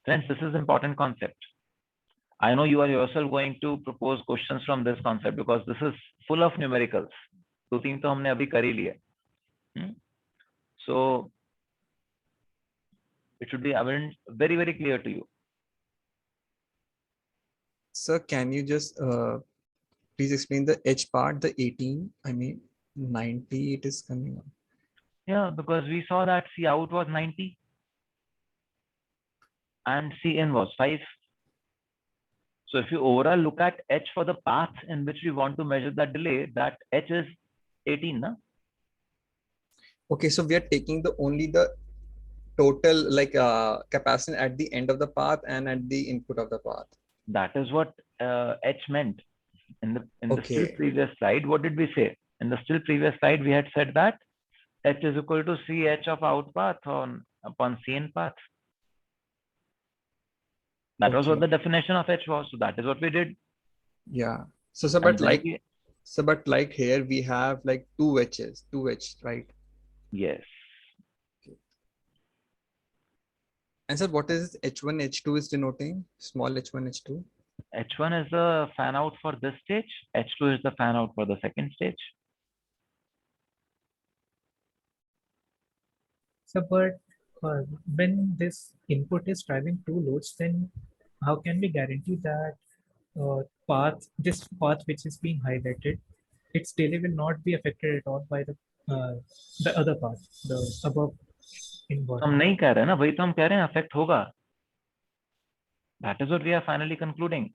Friends, this is important concept. I know you are yourself going to propose questions from this concept because this is full of numericals. 2-3 तो हमने अभी कर ही लिए. So it should be very, very clear to you. Sir, can you just please explain the H part, the 18, I mean 90 it is coming on. Yeah, because we saw that C out was 90 and C in was 5. So if you overall look at H for the path in which we want to measure the delay, that H is 18, na? Okay, so we are taking only the total like capacitance at the end of the path and at the input of the path. That is what H meant. In the Okay. still previous slide, what did we say? In the still previous slide, we had said that H is equal to CH of out path upon C in path. That was what the definition of H was. So that is what we did. Yeah. So, sir, And but then like, we- so but like here we have like two H's, right? Yes. And sir, what is H1, H2 is denoting? Small H1, H2? H1 is the fan out for this stage. H2 is the fan out for the second stage. So, but when this input is driving two loads, then how can we guarantee that this path which is being highlighted, its delay will not be affected at all by the other path, the above inverter? हम नहीं कह रहे ना, वही तो हम कह रहे हैं, affect होगा. That is what we are finally concluding.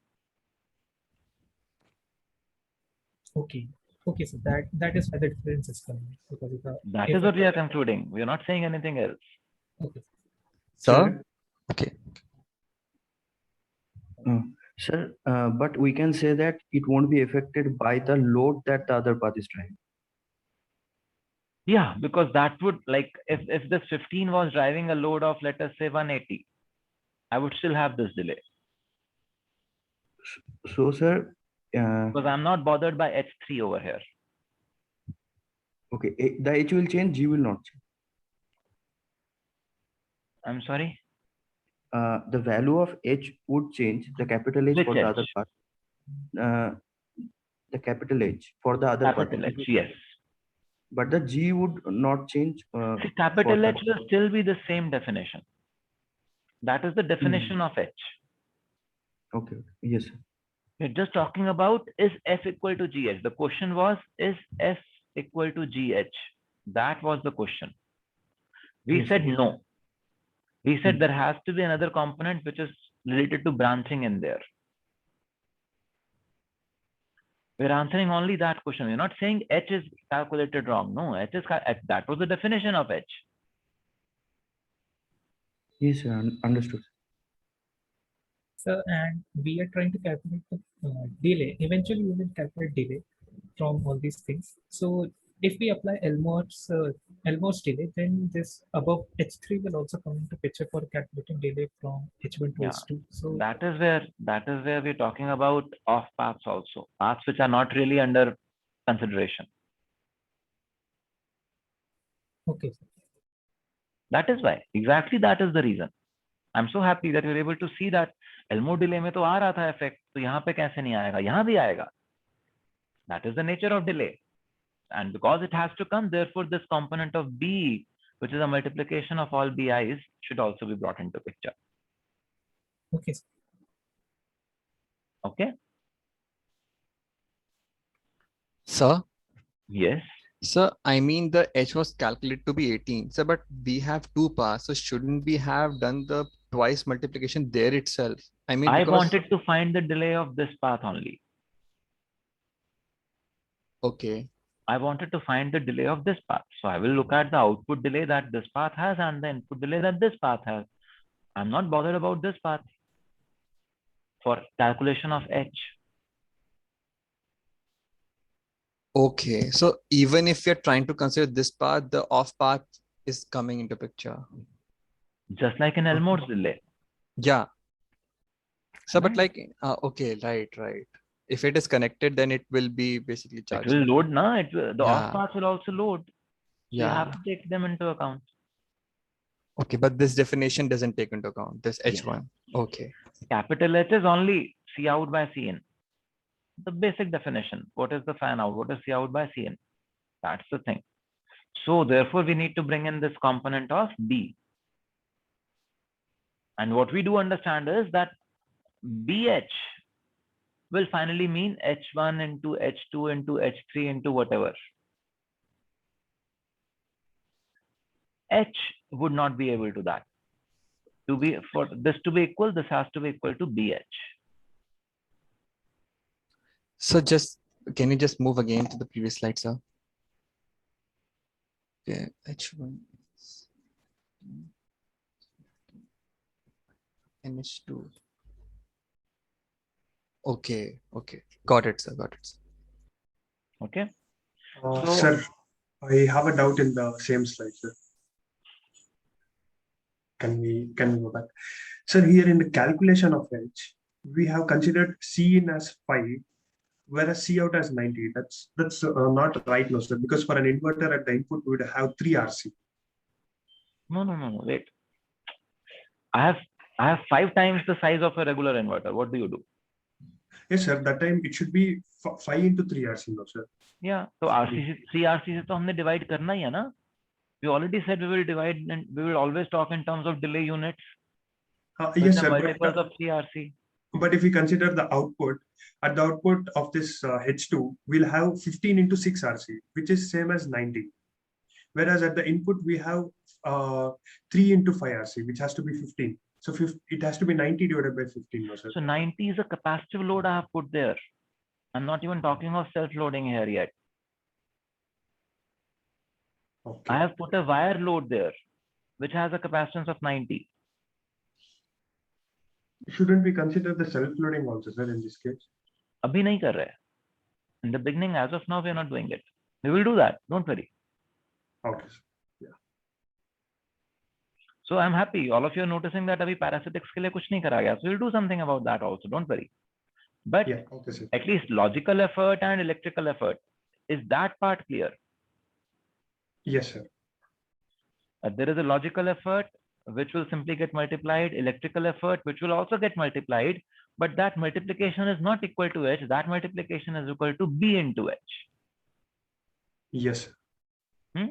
Okay. Okay, so that is why the difference is coming. Because That is what we are concluding. We are not saying anything else. Okay. Sir? Okay. Sir, but we can say that it won't be affected by the load that the other path is driving. Yeah, because that would, like, if this 15 was driving a load of, let us say 180, I would still have this delay. So, sir, Because I'm not bothered by H3 over here. okay, the H will change, G will not change. I'm sorry? The value of H would change, the capital H Which for the H? other part. The capital H for the other part. Capital H, yes. But the G would not change. See, capital for H will still be the same definition. That is the definition of H. Okay, yes, sir. We're just talking about, is F equal to GH? The question was, is F equal to GH? That was the question. We Yes, said sir. no. We said there has to be another component which is related to branching in there. We're answering only that question. We're not saying H is calculated wrong. No, H is that was the definition of H. Yes, sir, understood. So, and we are trying to calculate the delay. Eventually, we will calculate delay from all these things. So, if we apply Elmore's Elmos delay, then this above H3 will also come into picture for calculating delay from H1 to Yeah, H2. So that is where we're talking about off paths also, paths which are not really under consideration. okay, sir. That is why, exactly that is the reason. I'm so happy that you're able to see that Elmo delay में तो आ रहा था effect, तो यहाँ पे कैसे नहीं आएगा? यहाँ भी आएगा. That is the nature of delay. And because it has to come, therefore this component of B, which is a multiplication of all BIs, should also be brought into picture. Okay, sir. Okay? Sir, Yes. sir, I mean the H was calculated to be 18. Sir, but we have two paths, so shouldn't we have done the twice multiplication there itself? I mean, I because wanted to find the delay of this path only. okay, I wanted to find the delay of this path. So I will look at the output delay that this path has and the input delay that this path has. I'm not bothered about this path for calculation of H. okay. So even if you're trying to consider this path, the off path is coming into picture. Just like in Elmore's delay. Yeah. So, but Right. like, okay, right. If it is connected, then it will be basically It charged. will load, na? The off Yeah. path will also load. So you Yeah. have to take them into account. Okay, but this definition doesn't take into account this Yes. H1. Okay. Capital H is only C out by C in. The basic definition. What is the fan out? What is C out by C in? That's the thing. So therefore, we need to bring in this component of B. And what we do understand is that BH will finally mean H1 into H2 into H3 into whatever. H would not be able to that. For this to be equal, this has to be equal to BH. So can you just move again to the previous slide, sir? Okay, H1 and H2. Okay. Got it, sir. Okay. Sir, I have a doubt in the same slide, sir. Can we go back? Sir, here in the calculation of H, we have considered C in as 5, whereas C out as 90. That's not right, no, sir, because for an inverter at the input, we would have 3 RC. No, wait. I have 5 times the size of a regular inverter. What do you do? Yes, sir, that time it should be 5 into 3 RC, no, sir. Yeah, so RC 3 RC से तो हमने divide करना ही है ना? We already said we will divide and we will always talk in terms of delay units. Yes, sir. Multiples of 3 RC. But if we consider the output, at the output of this H2, we'll have 15 into 6 RC, which is same as 90. Whereas at the input, we have 3 into 5 RC, which has to be 15. So it has to be 90 divided by 15. No, sir. So 90 is a capacitive load I have put there. I'm not even talking of self-loading here yet. Okay. I have put a wire load there, which has a capacitance of 90. Shouldn't we consider the self-loading also, sir, in this case? Abhi nahi kar rahe. In the beginning, as of now, we are not doing it. We will do that. Don't worry. Okay, sir. Yeah. So I'm happy. All of you are noticing that abhi parasitics ke liye kuch nahi kara gaya. So we'll do something about that also. Don't worry. But yeah, okay, sir. At least logical effort and electrical effort. Is that part clear? Yes, sir. There is a logical effort which will simply get multiplied, electrical effort which will also get multiplied, but that multiplication is not equal to H. That multiplication is equal to B into H. Yes, sir.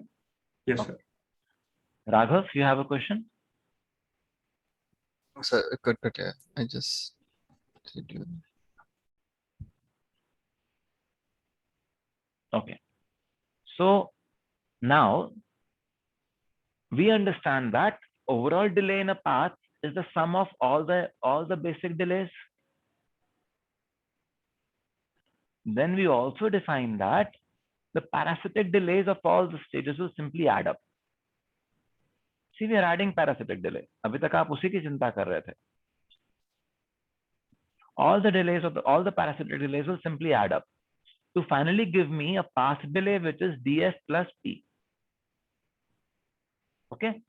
Yes, sir. Raghav, you have a question? Sir, good. Yeah. I just. Okay. So now we understand that overall delay in a path is the sum of all the basic delays. Then we also define that the parasitic delays of all the stages will simply add up. See, we are adding parasitic delay. अभी तक आप उसी की चिंता कर रहे थे. All the delays of all the parasitic delays will simply add up to finally give me a path delay which is ds plus p. Okay.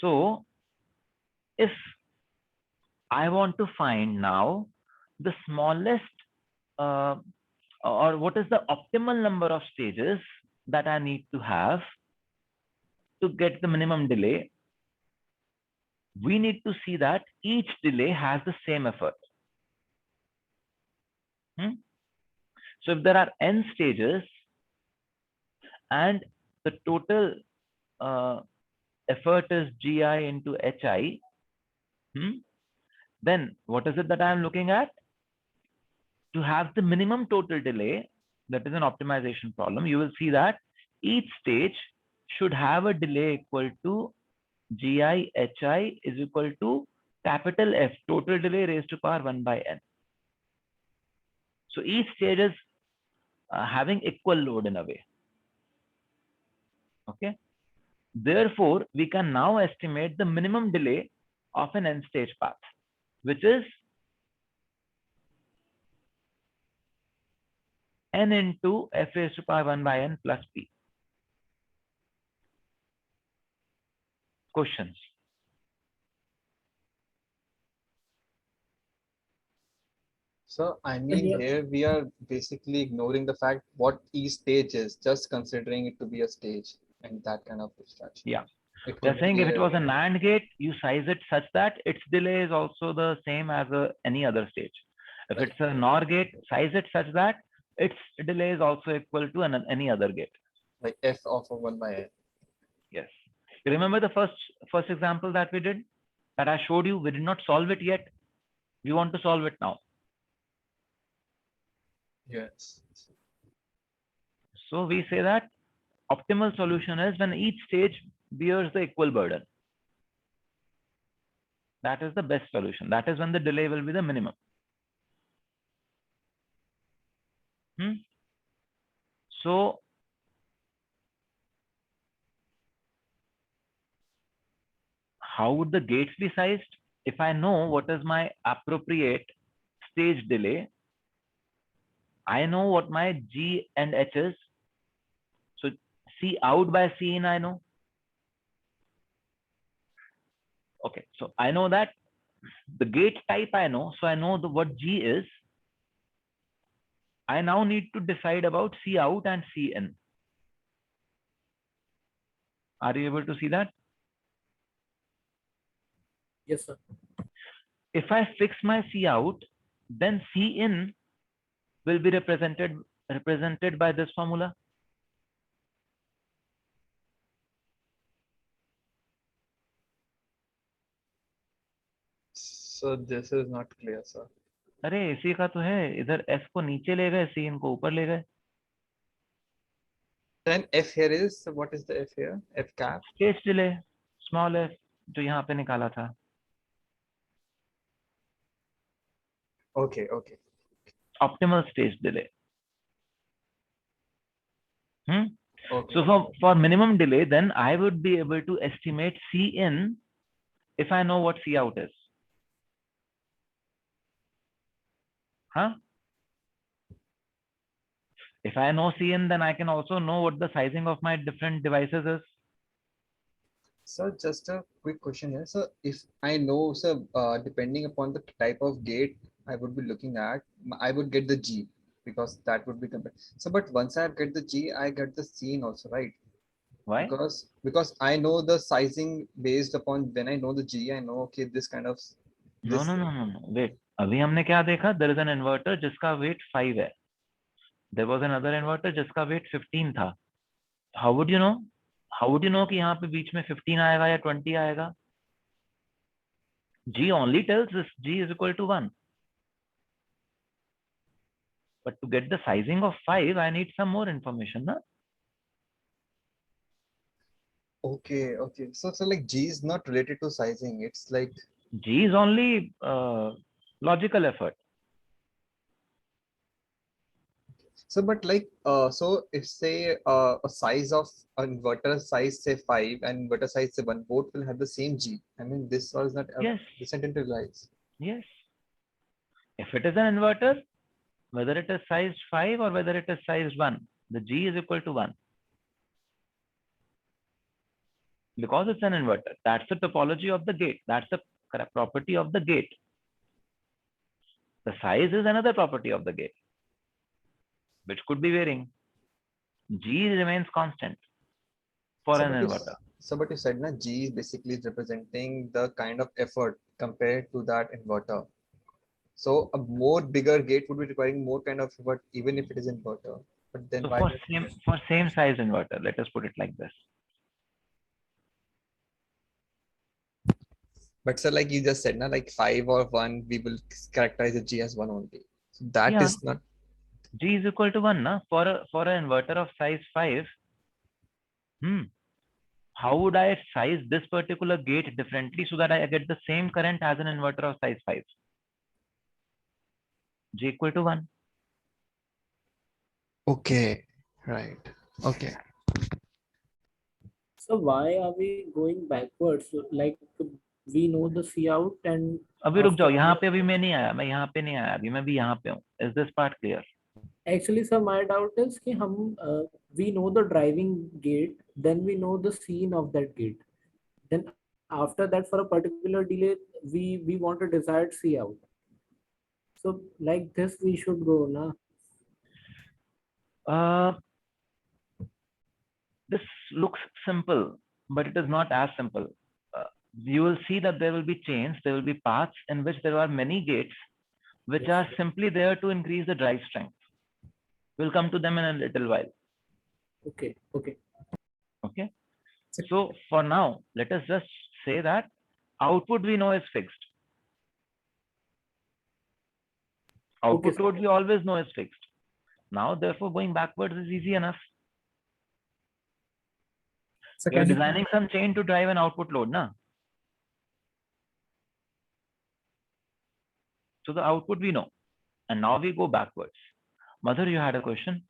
So if I want to find now the smallest or what is the optimal number of stages that I need to have to get the minimum delay, we need to see that each delay has the same effort. So if there are n stages and the total effort is gi into hi, then what is it that I am looking at? To have the minimum total delay, that is an optimization problem, you will see that each stage should have a delay equal to gi hi is equal to capital F, total delay raised to power 1 by n. So each stage is having equal load in a way. Okay. Therefore, we can now estimate the minimum delay of an n stage path, which is n into f raised to power 1 by n plus p. Questions? So I mean, Yeah. here we are basically ignoring the fact what each stage is, just considering it to be a stage and that kind of distraction. Yeah. It They're could saying be if it a- was a NAND gate, you size it such that its delay is also the same as any other stage. If it's a NOR gate, size it such that its delay is also equal to any other gate. like f of a 1 by n. Yes. You remember the first example that we did, that I showed you? We did not solve it yet. We want to solve it now. Yes. So we say that optimal solution is when each stage bears the equal burden. That is the best solution. That is when the delay will be the minimum. So how would the gates be sized? If I know what is my appropriate stage delay, I know what my G and H is. So C out by C in I know. Okay, so I know that the gate type I know, so I know what G is. I now need to decide about C out and C in. Are you able to see that? Yes, sir. If I fix my C out, then C in will be represented by this formula. So this is not clear, sir. अरे इसी का तो है, इधर F को नीचे ले गए, C इनको ऊपर ले गए. Then F here is, what is the F here? F cap? Stage delay, small f, जो यहाँ पे निकाला था. Okay, okay. Optimal stage delay. Okay. So for minimum delay, then I would be able to estimate C in if I know what C out is. If I know C in, then I can also know what the sizing of my different devices is. So just a quick question here. So if I know, so depending upon the type of gate I would be looking at, I would get the G because that would be compared. So, but once I get the G, I get the C in also, right? Why? Because I know the sizing based upon when I know the G, I know, okay, this kind of. No. Wait. अभी हमने क्या देखा? There is an inverter जिसका weight 5 है. There was another inverter जिसका weight 15 था. How would you know? How would you know कि यहाँ पे बीच में 15 आएगा या 20 आएगा? G only tells us G is equal to 1. But to get the sizing of 5, I need some more information. Na? Okay. So like G is not related to sizing. It's like G is only logical effort. So, but like, so if say a size of an inverter size say 5 and inverter size say 1, both will have the same G. I mean, this was not Yes. decentralized. Yes. If it is an inverter, whether it is sized 5 or whether it is sized 1, the G is equal to 1. because it's an inverter. That's the topology of the gate. That's the property of the gate. The size is another property of the gate, which could be varying. G remains constant for an inverter. But you said na G is basically representing the kind of effort compared to that inverter. So a more bigger gate would be requiring more kind of effort, even if it is inverter. But then So why? for same size inverter, let us put it like this. But sir, like you just said, na, like 5 or 1, we will characterize the G as 1 only. So that Yeah. is not. G is equal to 1, na? For an inverter of size 5. How would I size this particular gate differently so that I get the same current as an inverter of size 5? G equal to 1. Okay, right. Okay. So why are we going backwards? So, like we know the C out and अभी रुक जाओ, after यहाँ that- पे अभी मैं नहीं आया, मैं यहाँ पे नहीं आया, अभी मैं भी यहाँ पे हूँ. Is this part clear? Actually, sir, my doubt is कि हम we know the driving gate, then we know the scene of that gate. Then after that, for a particular delay, we want a desired C out. So like this, we should go na. This looks simple, but it is not as simple. You will see that there will be chains, there will be paths in which there are many gates, which are simply there to increase the drive strength. We'll come to them in a little while. Okay. Okay. Okay. So for now, let us just say that output we know is fixed. Output load we always know is fixed. Now, therefore, going backwards is easy enough. So We are can you- designing some chain to drive an output load, na? So the output we know, and now we go backwards. Madhur, you had a question?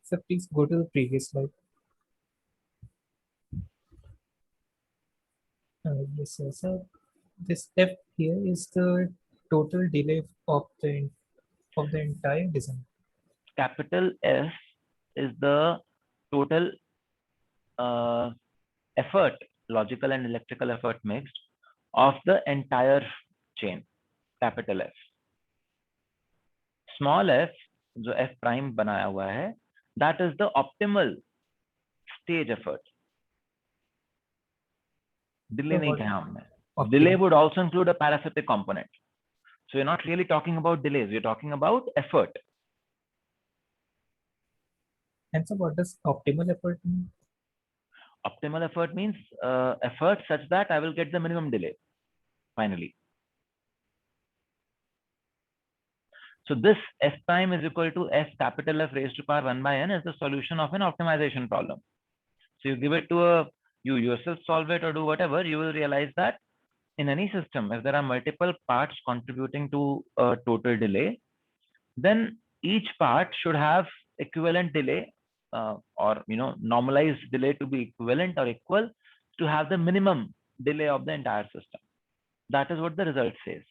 So please go to the previous slide. Yes, sir. So this F here is the total delay of the entire design. Capital F is the total effort, logical and electrical effort mixed, of the entire chain. Capital F. Small f, जो F prime बनाया हुआ है, that is the optimal stage effort. Delay नहीं कहा हमने. Delay would also include a parasitic component. So you're not really talking about delays, you're talking about effort. And so what does optimal effort mean? Optimal effort means effort such that I will get the minimum delay, finally. So this F prime is equal to F capital F raised to power 1 by n is the solution of an optimization problem. So you give it to you yourself solve it or do whatever, you will realize that in any system, if there are multiple parts contributing to a total delay, then each part should have equivalent delay or normalized delay to be equivalent or equal to have the minimum delay of the entire system. That is what the result says.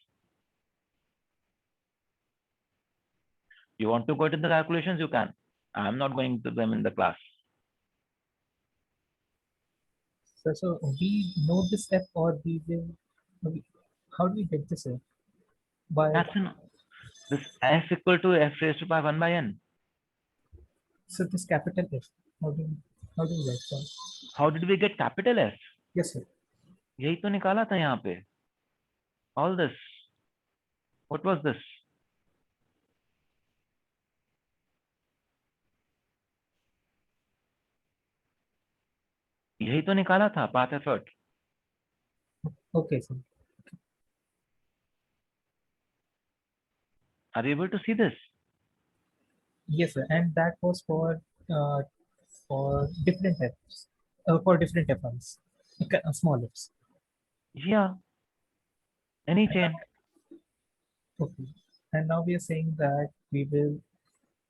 You want to go to the calculations, you can. I'm not going to them in the class. So we know this F or we will, how do we get this F? By This F equal to F raised to power 1 by n. So this capital F, how do we get that? How did we get capital F? Yes, sir. यही तो निकाला था यहाँ पे. All this. What was this? यही तो निकाला था path effort. Okay, sir. Are you able to see this? Yes, sir. And that was for different Fs, for different FIs, small Fs. Yeah. Any chain. Okay. And now we are saying that we will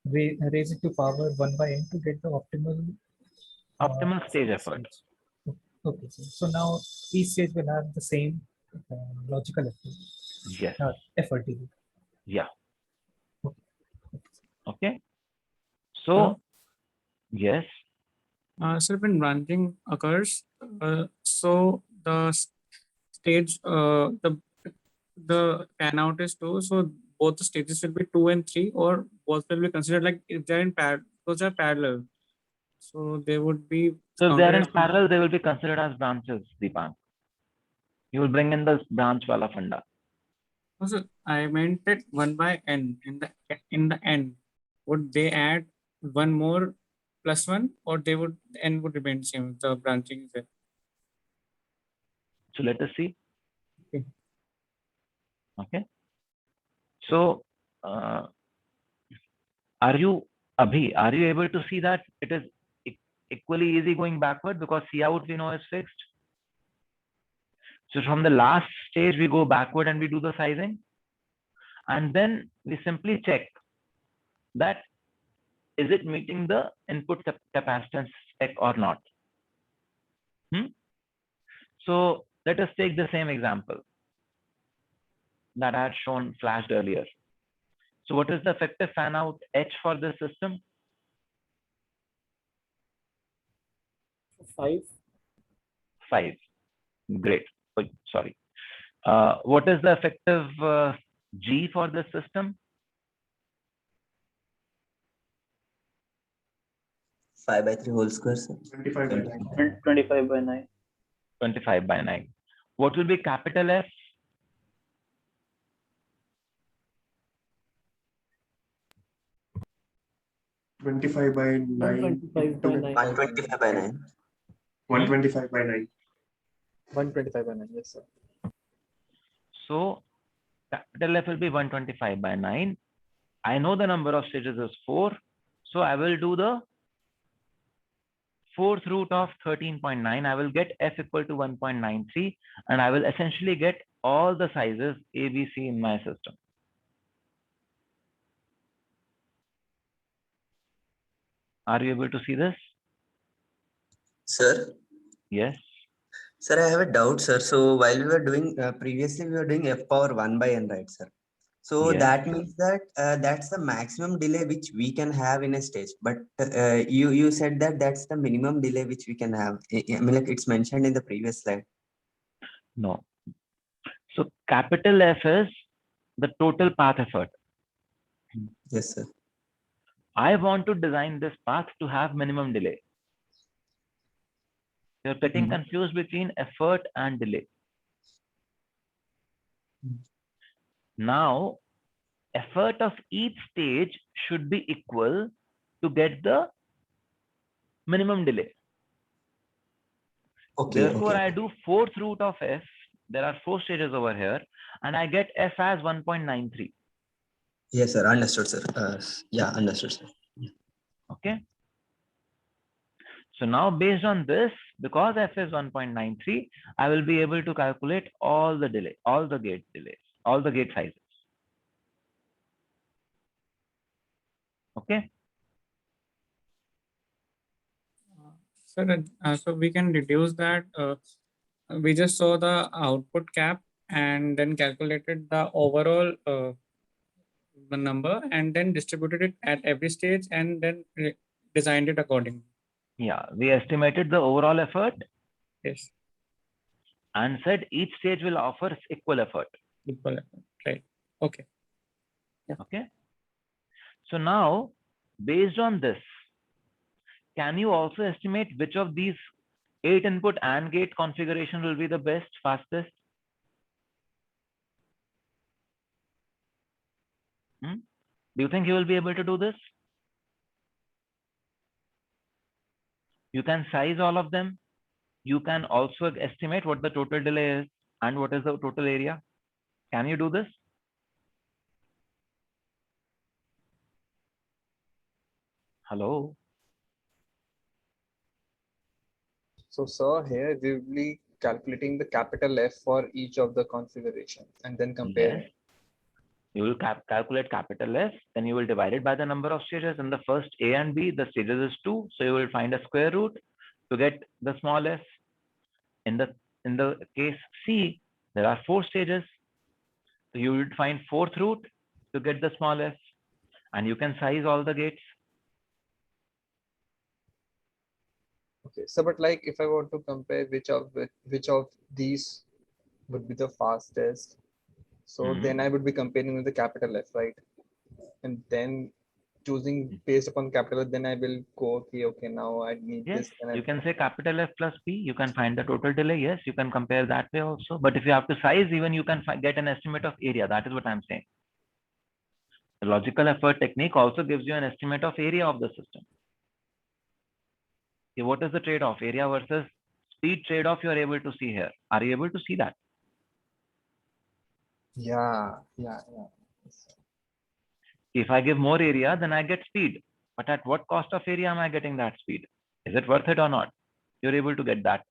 raise it to power 1 by n to get the optimal stage effort. Okay, so now each stage will have the same logical effort. Yes. Effort delay. Yeah. Okay. So, yes. So when branching occurs, so the stage, the fan out is 2, so both the stages will be 2 and 3, or both will be considered like if they're in those are parallel. So they would be So if they are counted in as parallel, they will be considered as branches, Deepank. You will bring in the branch wala funda. Also, I meant that 1 by n in the end. Would they add one more plus 1, or they would n would remain same? The branching is there. So let us see. Okay. Okay. So are you able to see that it is equally easy going backward, because C out we know is fixed. So from the last stage, we go backward and we do the sizing. And then we simply check that is it meeting the input capacitance spec or not. So let us take the same example that I had shown flashed earlier. So what is the effective fan out H for this system? 5. 5. Great. Oh, sorry. What is the effective G for this system? 5 by 3 whole square, sir. 25 by 9. 25 by 9. 25 by 9. What will be capital F? Twenty-five by 9. 125 by 9. 125 by 9. 125 by 9. 125 by 9, yes, sir. So capital F will be 125 by 9. I know the number of stages is 4. So I will do the 4th root of 13.9. I will get F equal to 1.93, and I will essentially get all the sizes A, B, C in my system. Are you able to see this? Sir? Yes. Sir, I have a doubt, sir. So while we were doing, previously we were doing F power 1 by n, right, sir? So Yes. that means that that's the maximum delay which we can have in a stage. But you said that that's the minimum delay which we can have. I mean, like it's mentioned in the previous slide. No. So capital F is the total path effort. Yes, sir. I want to design this path to have minimum delay. You're getting confused between effort and delay. Now, effort of each stage should be equal to get the minimum delay. Okay. Therefore, Okay. I do 4th root of F. There are 4 stages over here, and I get F as 1.93. Yes, sir. Understood, sir. Yeah, understood, sir. Okay. So now based on this, because F is 1.93, I will be able to calculate all the delay, all the gate delays, all the gate sizes. Okay. So we can reduce that. We just saw the output cap and then calculated the overall the number and then distributed it at every stage and then designed it accordingly. Yeah, we estimated the overall effort. Yes. And said each stage will offer equal effort. Equal effort, right? Okay. Yeah. Okay. So now, based on this, can you also estimate which of these 8 input AND gate configuration will be the best, fastest? Do you think you will be able to do this? You can size all of them. You can also estimate what the total delay is and what is the total area. Can you do this? Hello. So, sir, here we will be calculating the capital F for each of the configurations and then comparing. Yes. You will calculate capital F, then you will divide it by the number of stages. In the first A and B, the stages is 2. So you will find a square root to get the small f. In the case C, there are 4 stages. So you will find 4th root to get the small f. And you can size all the gates. Okay, so but like if I want to compare which of these would be the fastest, so then I would be comparing with the capital F, right? And then choosing based upon capital F, then I will go, okay, now I need Yes, this. Then you can say capital F plus P. You can find the total delay. Yes, you can compare that way also. But if you have to size, even you can get an estimate of area. That is what I'm saying. The logical effort technique also gives you an estimate of area of the system. Okay, what is the trade-off? Area versus speed trade-off you are able to see here. Are you able to see that? yeah. If I give more area, then I get speed. But at what cost of area am I getting that speed? Is it worth it or not? You're able to get that.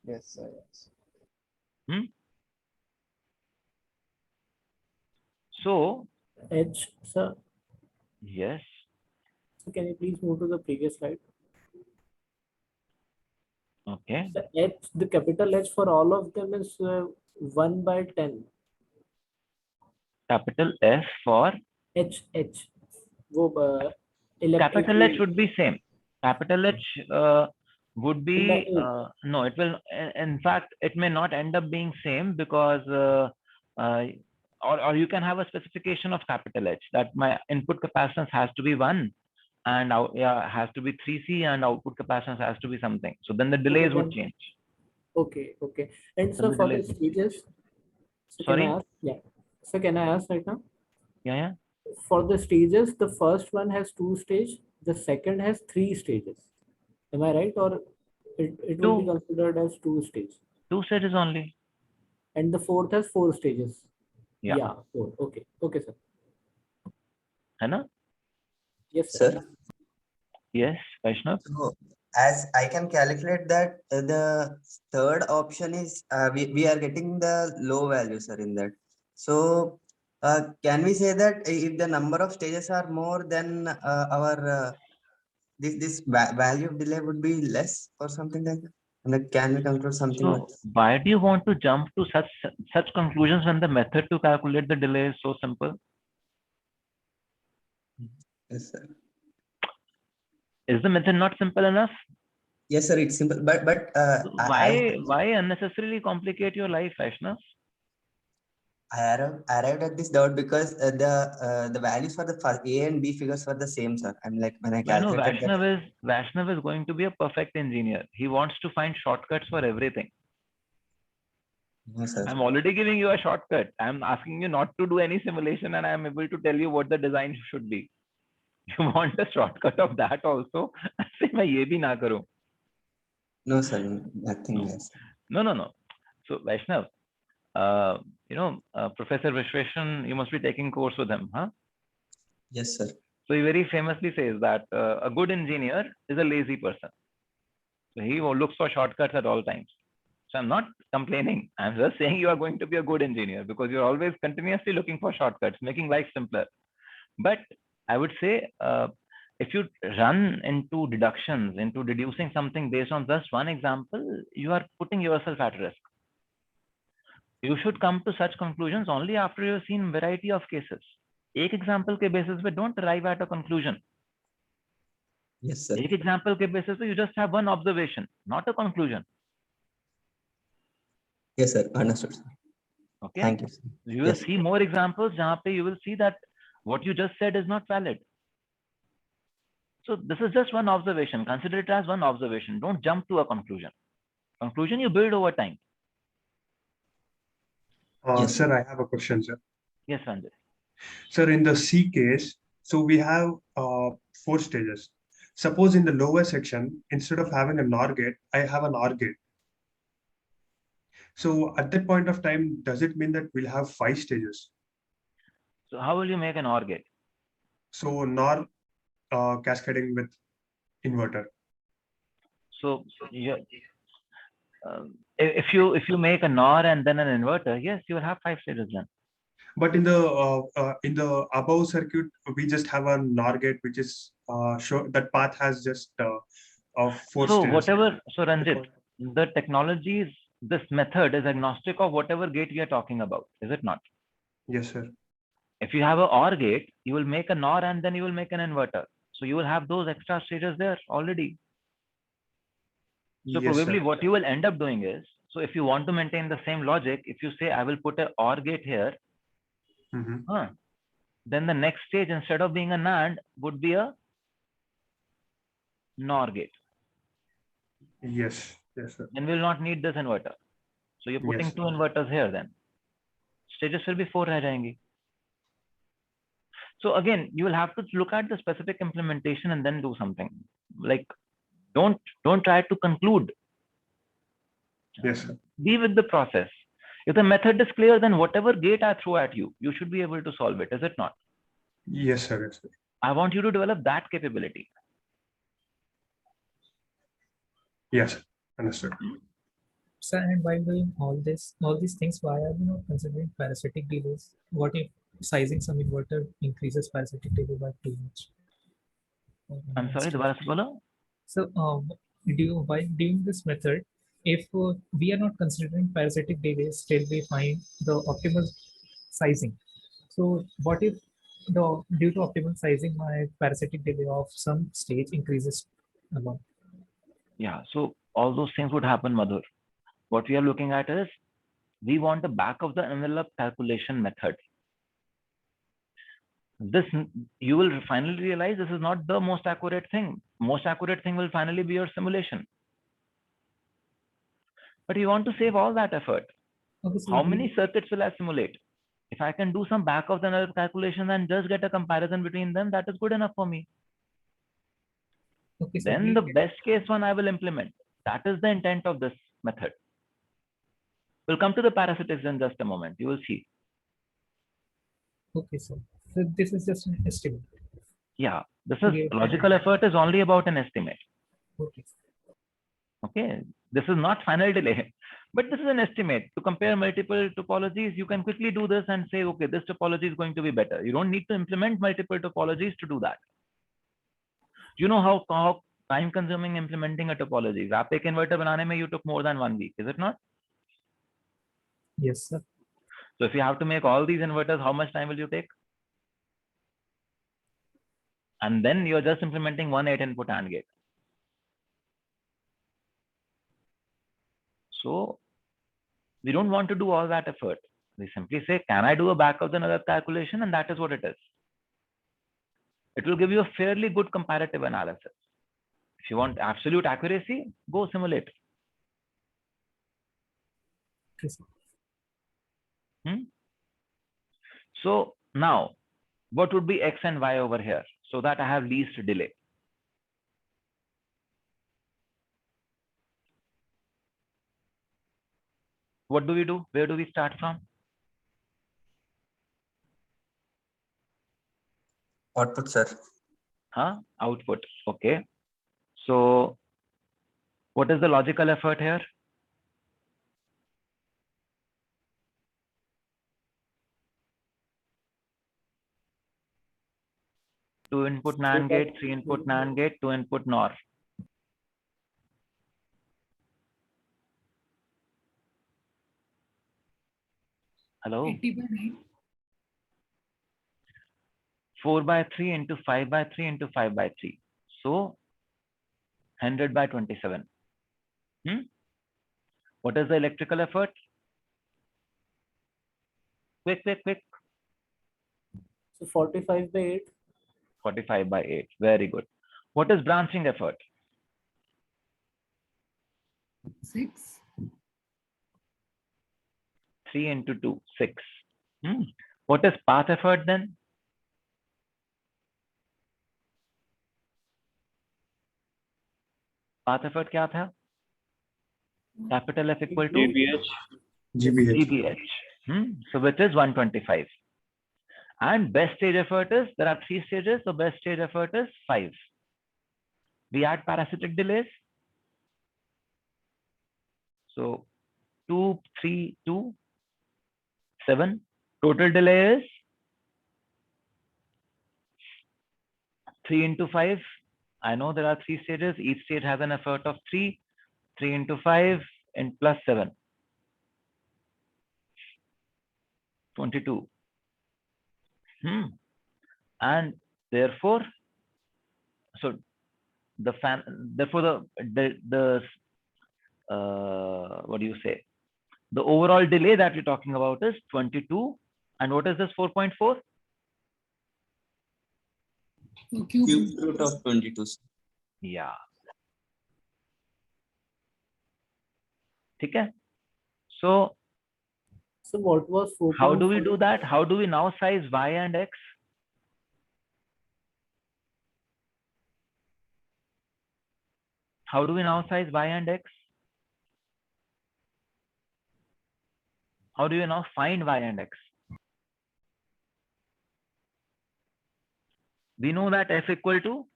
Yes, sir, yes. So, H, sir. yes. So can you please move to the previous slide? Okay. The H, the capital H for all of them is 1/10. Capital F for H. वो electric capital H field. would be same. Capital H would be no. It will. In fact, it may not end up being same because or you can have a specification of capital H that my input capacitance has to be 1 and has to be 3C and output capacitance has to be something. So then the delays would change. Okay. And so for the stages, so Sorry? can I ask? Yeah. So can I ask right now? Yeah. For the stages, the first one has 2 stages, the second has 3 stages. Am I right? Or it will be considered as 2 stages? 2 stages only. And the fourth has 4 stages. Yeah. 4. Okay, sir. Hai Yes, sir. Yes, Vaishnav. So as I can calculate that the third option is we are getting the low value, sir, in that. So can we say that if the number of stages are more, then our this value of delay would be less or something like that? And can we conclude something like So why do you want to jump to such conclusions when the method to calculate the delay is so simple? Yes, sir. Is the method not simple enough? Yes, sir, it's simple. But why unnecessarily complicate your life, Vaishnav? I arrived at this doubt because the values for the A and B figures were the same, sir. I'm like when I calculated Vaishnav is going to be a perfect engineer. He wants to find shortcuts for everything. No, sir. I'm already giving you a shortcut. I'm asking you not to do any simulation and I'm able to tell you what the design should be. You want a shortcut of that also? Say मैं ये भी ना करूं. No, sir, nothing else. No. So Vaishnav, Professor Vishweshan, you must be taking course with him, huh? Yes, sir. So he very famously says that a good engineer is a lazy person. So he looks for shortcuts at all times. So I'm not complaining. I'm just saying you are going to be a good engineer because you're always continuously looking for shortcuts, making life simpler. But I would say if you run into deductions, into deducing something based on just one example, you are putting yourself at risk. You should come to such conclusions only after you've seen variety of cases. एक example के basis पे don't arrive at a conclusion. Yes, sir. एक example के basis पे you just have one observation, not a conclusion. Yes, sir. Understood, sir. Okay. Thank you, sir. You will see more examples जहाँ पे you will see that what you just said is not valid. So this is just one observation. Consider it as one observation. Don't jump to a conclusion. Conclusion you build over time. Yes. Sir, I have a question, sir. Yes, Sanjay. Sir, in the C case, so we have 4 stages. Suppose in the lower section, instead of having a NOR gate, I have an OR gate. So at that point of time, does it mean that we'll have 5 stages? So how will you make an OR gate? So NOR cascading with inverter. So if you make a NOR and then an inverter, yes, you will have 5 stages then. But in the above circuit, we just have a NOR gate, which is that path has just 4 stages. So Ranjit, the technologies, this method is agnostic of whatever gate we are talking about, is it not? Yes, sir. If you have a OR gate, you will make a NOR and then you will make an inverter. So you will have those extra stages there already. So Yes, probably sir. what you will end up doing is, so if you want to maintain the same logic, if you say I will put a OR gate here, then the next stage instead of being a NAND would be a NOR gate. Yes, yes, sir. Then we will not need this inverter. So you're putting Yes. two inverters here then. Stages will be 4 रह जाएंगी. So again, you will have to look at the specific implementation and then do something. Like, don't try to conclude. Yes, sir. Be with the process. If the method is clear, then whatever gate I throw at you, you should be able to solve it, is it not? Yes, sir. Yes, sir. I want you to develop that capability. Yes, sir. Understood. So, and while doing all these things, why are we not considering parasitic delays? What if sizing some inverter increases parasitic delay by too much? I'm sorry, दोबारा से बोलो. So, by doing this method, if we are not considering parasitic delays, still we find the optimal sizing. So, what if due to optimal sizing, my parasitic delay of some stage increases a lot? Yeah, so all those things would happen, Madhur. What we are looking at is, we want the back of the envelope calculation method. This, you will finally realize this is not the most accurate thing. Most accurate thing will finally be your simulation. But you want to save all that effort. Okay, so how many circuits will I simulate? If I can do some back of the envelope calculation and just get a comparison between them, that is good enough for me. Okay, so Then the best case one I will implement. That is the intent of this method. We'll come to the parasitics in just a moment. You will see. Okay, so this is just an estimate. Yeah, this is logical effort is only about an estimate. Okay. Okay, this is not final delay, but this is an estimate. To compare multiple topologies, you can quickly do this and say, okay, this topology is going to be better. You don't need to implement multiple topologies to do that. You know how time consuming implementing a topology. आप एक inverter बनाने में you took more than 1 week, is it not? Yes, sir. So if you have to make all these inverters, how much time will you take? And then you're just implementing one 8-input AND gate. So we don't want to do all that effort. We simply say, can I do a back of the envelope calculation? And that is what it is. It will give you a fairly good comparative analysis. If you want absolute accuracy, go simulate. So now, what would be X and Y over here so that I have least delay? What do we do? Where do we start from? Output, sir. Output. Okay. So what is the logical effort here? Two input NAND gate, 3-input NAND gate, 2-input NOR. Hello? 80 by 9. 4 by 3 into 5 by 3 into 5 by 3. So 100 by 27. What is the electrical effort? Quick. So 45 by 8. 45 by 8. Very good. What is branching effort? 6. 3 into 2, 6. What is path effort then? Path effort क्या था? Capital F equal to GBH. So which is 125. And best stage effort is, there are 3 stages, so best stage effort is 5. We add parasitic delays. So 2, 3, 2, 7. Total delay is 3 into 5. I know there are 3 stages. Each stage has an effort of 3. 3 into 5 and plus 7. 22. And therefore, So the fan, therefore what do you say? The overall delay that we're talking about is 22. And what is this 4.4? Cube root of 22. Yeah. Okay. So what was 4.4? how do we do that? How do we now size y and x? How do we now size y and x? How do you now find y and x? We know that f equal to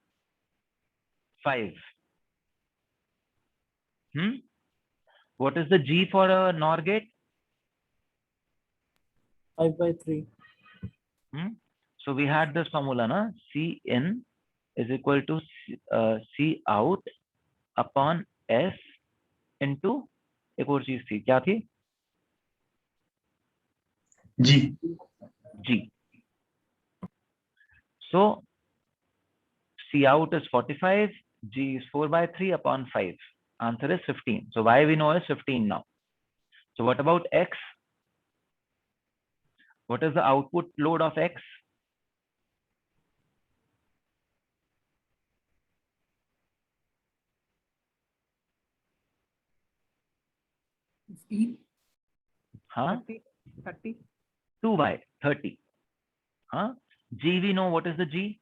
5. What is the G for a NOR gate? 5/3. So we had this formula, na? C in is equal to C out upon S into एक और चीज थी, क्या थी? G. G. So C out is 45, G is 4/3 upon 5. Answer is 15. So y we know is 15 now. So what about x? What is the output load of x? Huh? 30. 2y, 30. Huh? G we know, what is the G?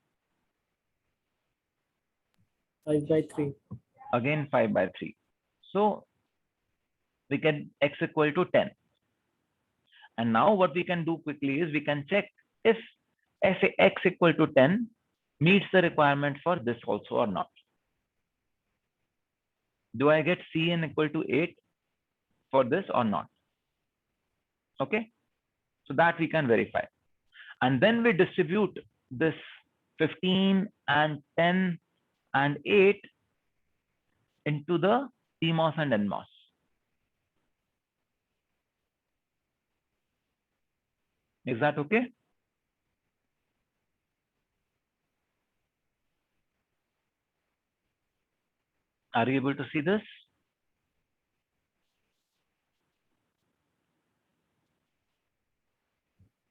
5/3. Again 5/3. So we get x equal to 10. And now what we can do quickly is we can check if x equal to 10 meets the requirement for this also or not. Do I get Cn equal to 8 for this or not? Okay. So that we can verify. And then we distribute this 15 and 10 and 8 into the PMOS and NMOS. Is that okay? Are you able to see this?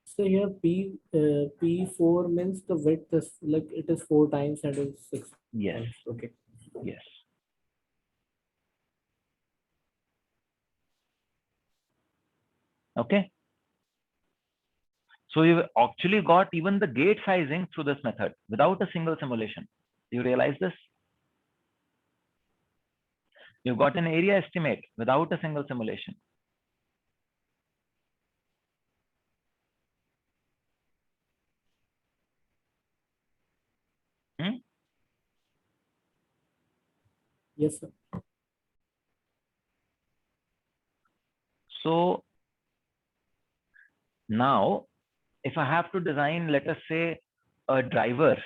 So here P4 means the width is like it is 4 times and it is 6. Yes. Okay. Yes. Okay. So you've actually got even the gate sizing through this method without a single simulation. You realize this? You've got an area estimate without a single simulation. Yes, sir. So now, if I have to design, let us say, a driver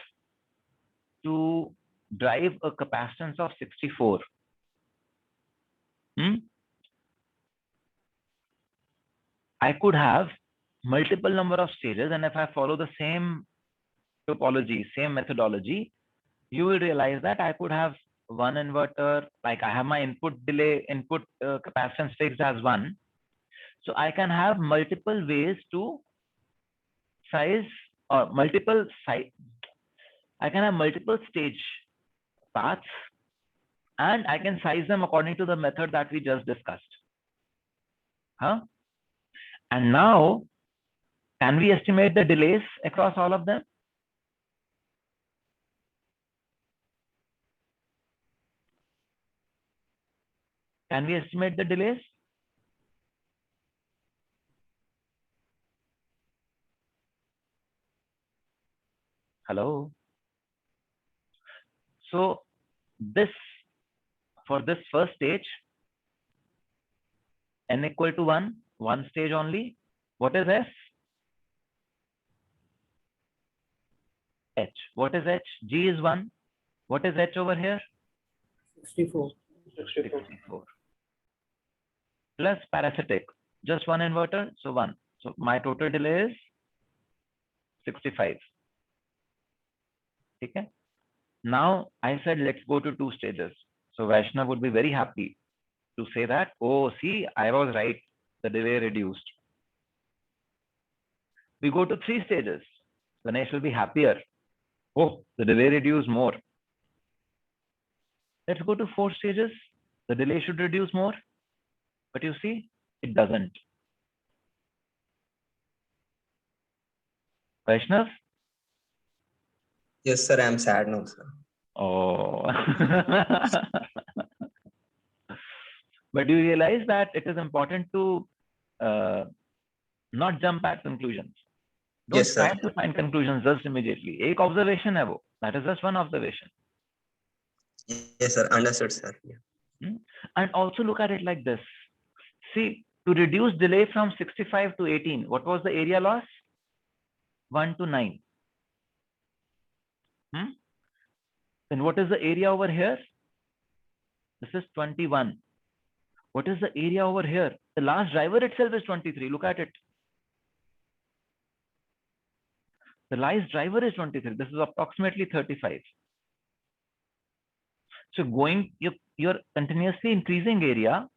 to drive a capacitance of 64, I could have multiple number of stages, and if I follow the same topology, same methodology, you will realize that I could have one inverter, like I have my input delay, input capacitance fixed as 1. So I can have multiple ways to size or I can have multiple stage paths, and I can size them according to the method that we just discussed. And now, can we estimate the delays across all of them? Can we estimate the delays? Hello. So this, for this first stage, n equal to 1, one stage only. What is S? H. What is H? G is 1. What is H over here? 64. 64. Plus parasitic. Just one inverter, so 1. So my total delay is 65. Okay. Now I said, let's go to 2 stages. So Vaishnav would be very happy to say that, oh, see, I was right. The delay reduced. We go to 3 stages. Ganesh will be happier. Oh, the delay reduced more. Let's go to 4 stages. The delay should reduce more. But you see, it doesn't. Vaishnav? Yes, sir. I'm sad now, sir. Oh. But you realize that it is important to not jump at conclusions. Don't Yes, sir. try to find conclusions just immediately. एक observation है वो. That is just one observation. Yes, sir. Understood, sir. Yeah. And also look at it like this. See, to reduce delay from 65 to 18, what was the area loss? 1 to 9. Then what is the area over here? This is 21. What is the area over here? The last driver itself is 23. Look at it. The last driver is 23. This is approximately 35. So you're continuously increasing area.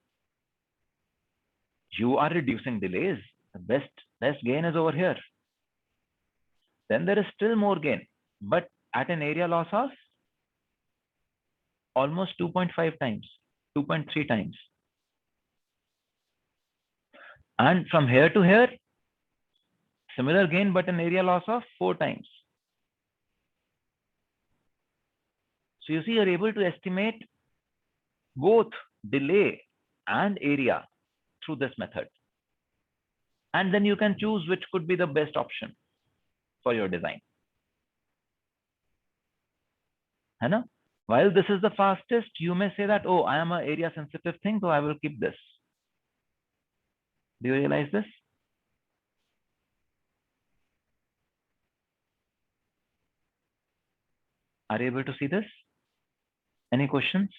You are reducing delays. The best gain is over here. Then there is still more gain, but at an area loss of almost 2.5 times, 2.3 times. And from here to here, similar gain, but an area loss of 4 times. So you see, you're able to estimate both delay and area through this method. And then you can choose which could be the best option for your design. है ना? While this is the fastest, you may say that, oh, I am an area sensitive thing, so I will keep this. Do you realize this? Are you able to see this? Any questions?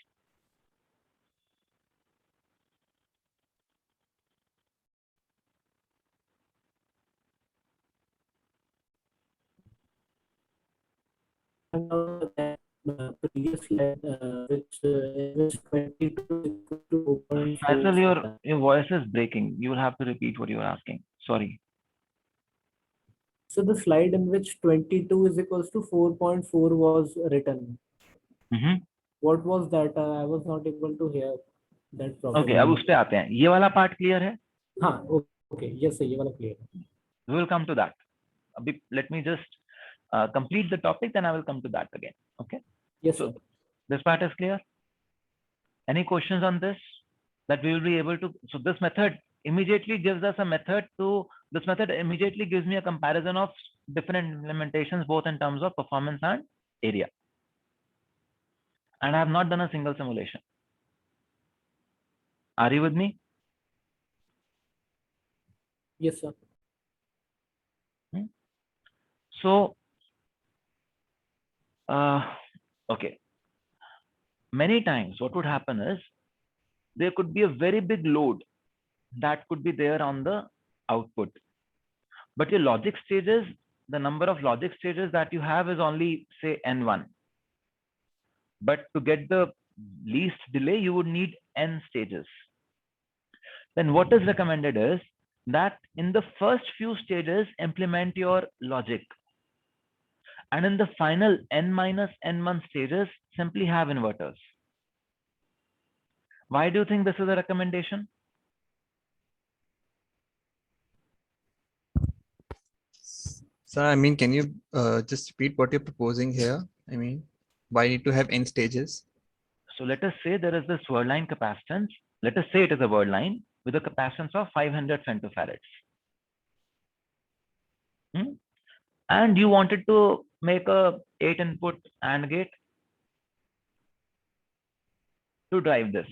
Previous slide, which 22 to 0.4. Faisal, your voice is breaking. You will have to repeat what you are asking. Sorry. So the slide in which 22 is equals to 4.4 was written. What was that? I was not able to hear that properly. Okay, अब उस पे आते हैं. ये वाला part clear है? हाँ, okay. Yes, sir, ये वाला clear है. We will come to that. Let me just complete the topic, then I will come to that again. Okay. Yes, so sir. This part is clear. Any questions on this? That we will be able to. So this method immediately gives us a method to. This method immediately gives me a comparison of different implementations, both in terms of performance and area. And I have not done a single simulation. Are you with me? Yes, sir. So, okay. Many times what would happen is there could be a very big load that could be there on the output. But your logic stages, the number of logic stages that you have is only, say, N1. But to get the least delay, you would need N stages. Then what is recommended is that in the first few stages, implement your logic. And in the final N minus N1 stages, simply have inverters. Why do you think this is a recommendation? Sir, I mean, can you just repeat what you're proposing here? I mean, why need to have N stages? So let us say there is this word line capacitance. Let us say it is a word line with a capacitance of 500 femtofarads. And you wanted to make a 8 input AND gate to drive this.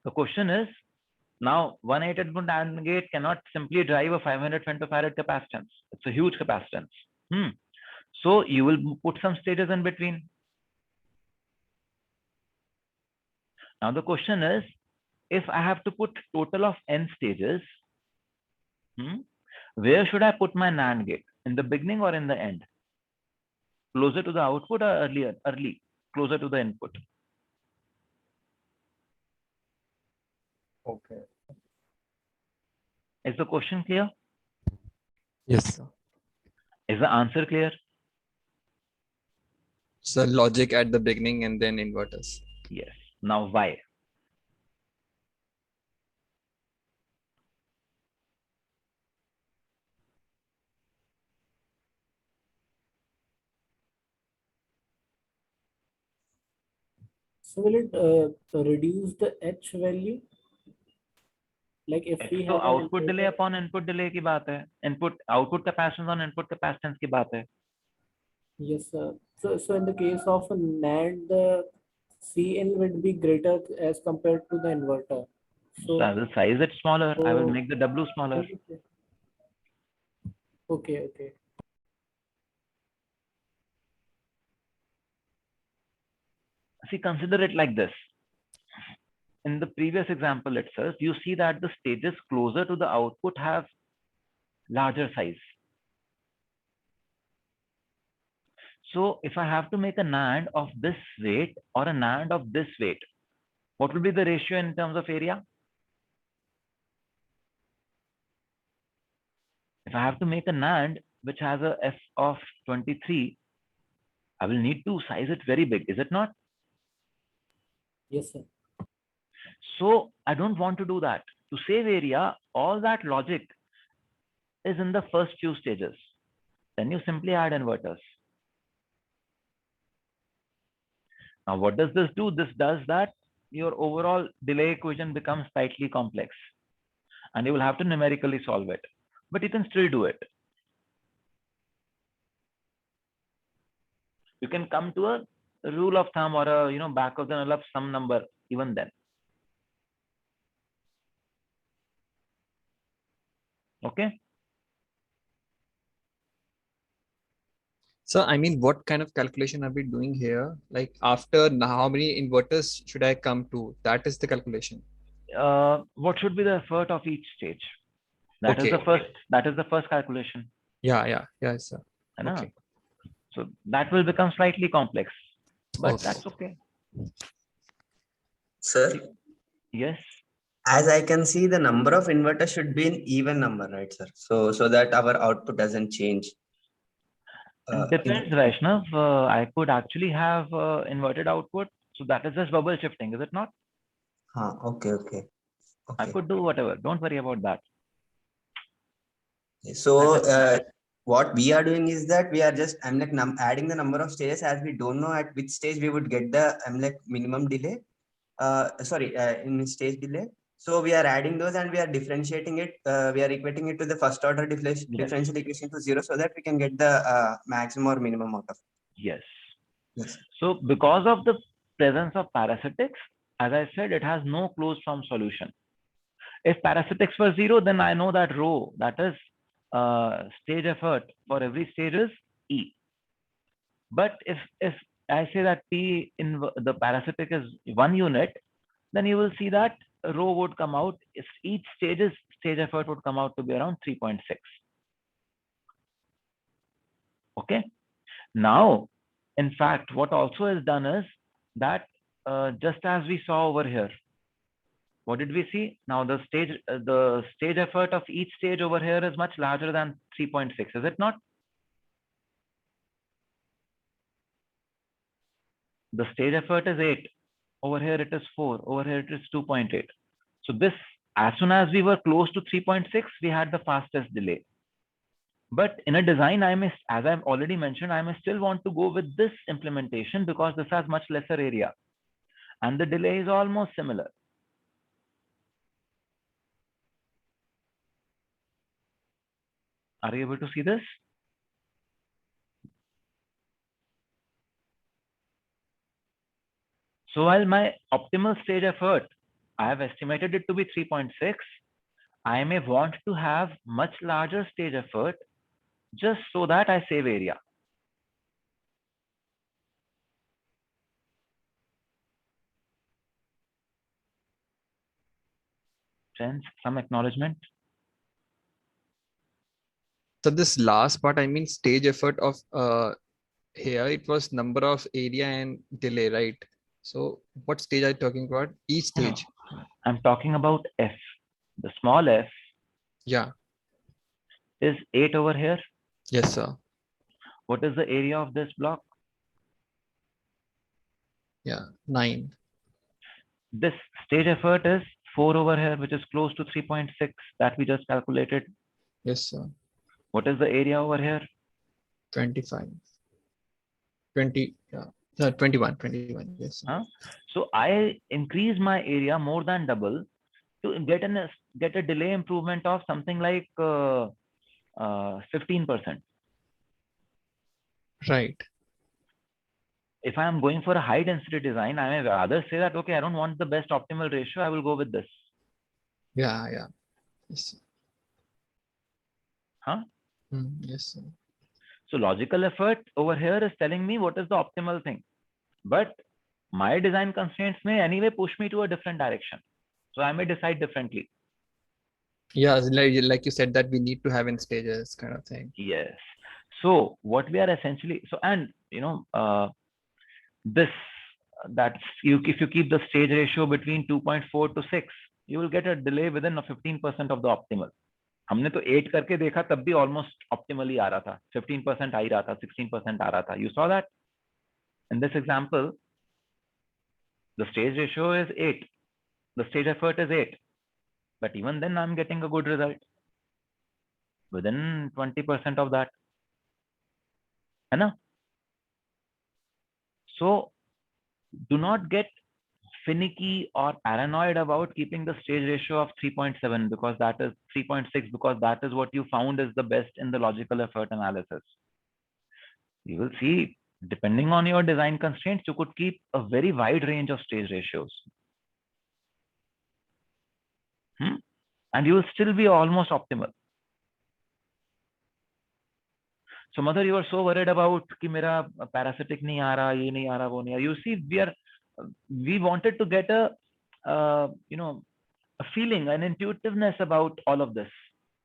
The question is, now one 8 input AND gate cannot simply drive a 500 femtofarad capacitance. It's a huge capacitance. So you will put some stages in between. Now the question is, if I have to put total of N stages, where should I put my NAND gate? In the beginning or in the end? closer to the output or early, closer to the input? Okay. Is the question clear? Yes, sir. Is the answer clear? So logic at the beginning and then inverters. Yes. Now why? So will it reduce the H value? Like if we तो have an output delay inverter- upon input delay की बात है, input output capacitance on input capacitance की बात है. Yes, sir. So in the case of a NAND, the Cin would be greater as compared to the inverter. So I will size it smaller. I will so- make the W smaller. Okay, okay. See, consider it like this. In the previous example itself, you see that the stages closer to the output have larger size. So if I have to make a NAND of this weight or a NAND of this weight, what will be the ratio in terms of area? If I have to make a NAND which has a F of 23, I will need to size it very big, is it not? Yes, sir. So I don't want to do that. To save area, all that logic is in the first few stages. Then you simply add inverters. Now, what does this do? This does that your overall delay equation becomes slightly complex and you will have to numerically solve it, but you can still do it. You can come to a rule of thumb or a back of the envelope some number even then. Okay. So I mean, what kind of calculation are we doing here? Like after how many inverters should I come to? That is the calculation. What should be the effort of each stage? That is Okay. the first. That is the first calculation. Yeah, sir. I know. Okay. So that will become slightly complex, but Okay. that's okay. Sir, Yes. as I can see, the number of inverters should be an even number, right, sir? So that our output doesn't change. It depends, Vaishnav. I could actually have inverted output. So that is just bubble shifting, is it not? Okay. I could do whatever. Don't worry about that. So what we are doing is that we are just adding the number of stages, as we don't know at which stage we would get the minimum delay. In stage delay. So we are adding those and we are differentiating it. We are equating it to the first order differential equation to 0 so that we can get the maximum or minimum out of it. Yes. Yes. So because of the presence of parasitics, as I said, it has no closed form solution. If parasitics were 0, then I know that rho, that is stage effort for every stage is E. But if I say that P in the parasitic is 1 unit, then you will see that rho would come out, each stage effort would come out to be around 3.6. Okay. Now, in fact, what also is done is that just as we saw over here, what did we see? Now the stage effort of each stage over here is much larger than 3.6, is it not? The stage effort is 8. Over here it is 4. Over here it is 2.8. So this, as soon as we were close to 3.6, we had the fastest delay. But in a design, as I've already mentioned, I may still want to go with this implementation because this has much lesser area and the delay is almost similar. Are you able to see this? So while my optimal stage effort, I have estimated it to be 3.6, I may want to have much larger stage effort just so that I save area. Friends, some acknowledgement. So this last part, I mean, stage effort of here it was number of area and delay, right? So what stage are you talking about? Each No, stage. I'm talking about F. The small f Yeah. is 8 over here. Yes, sir. What is the area of this block? Yeah. 9. This stage effort is 4 over here, which is close to 3.6 that we just calculated. Yes, sir. What is the area over here? 25. 20. Yeah. No, 21. 21. Yes, sir. Huh? So I increase my area more than double to get a delay improvement of something like 15%. Right. If I am going for a high density design, I may rather say that, okay, I don't want the best optimal ratio, I will go with this. Yeah. Yeah. Yes, sir. Huh? Yes, sir. So logical effort over here is telling me what is the optimal thing. But my design constraints may anyway push me to a different direction. So I may decide differently. Yeah, like you said that we need to have in stages kind of thing. Yes. So what we are essentially, so, and you know, this, that's you, if you keep the stage ratio between 2.4 to 6, you will get a delay within 15% of the optimal. हमने तो 8 करके देखा तब भी almost optimally आ रहा था, 15% आ ही रहा था, 16% आ रहा था. You saw that in this example, the stage ratio is 8, the stage effort is 8, but even then I'm getting a good result within 20% of that. है ना? So do not get finicky or paranoid about keeping the stage ratio of 3.7 because that is 3.6 because that is what you found is the best in the logical effort analysis. You will see, depending on your design constraints, you could keep a very wide range of stage ratios. And you will still be almost optimal. So mother, you are so worried about कि मेरा parasitic नहीं आ रहा, ये नहीं आ रहा, वो नहीं आ रहा. You see, we wanted to get a you know, a feeling, an intuitiveness about all of this,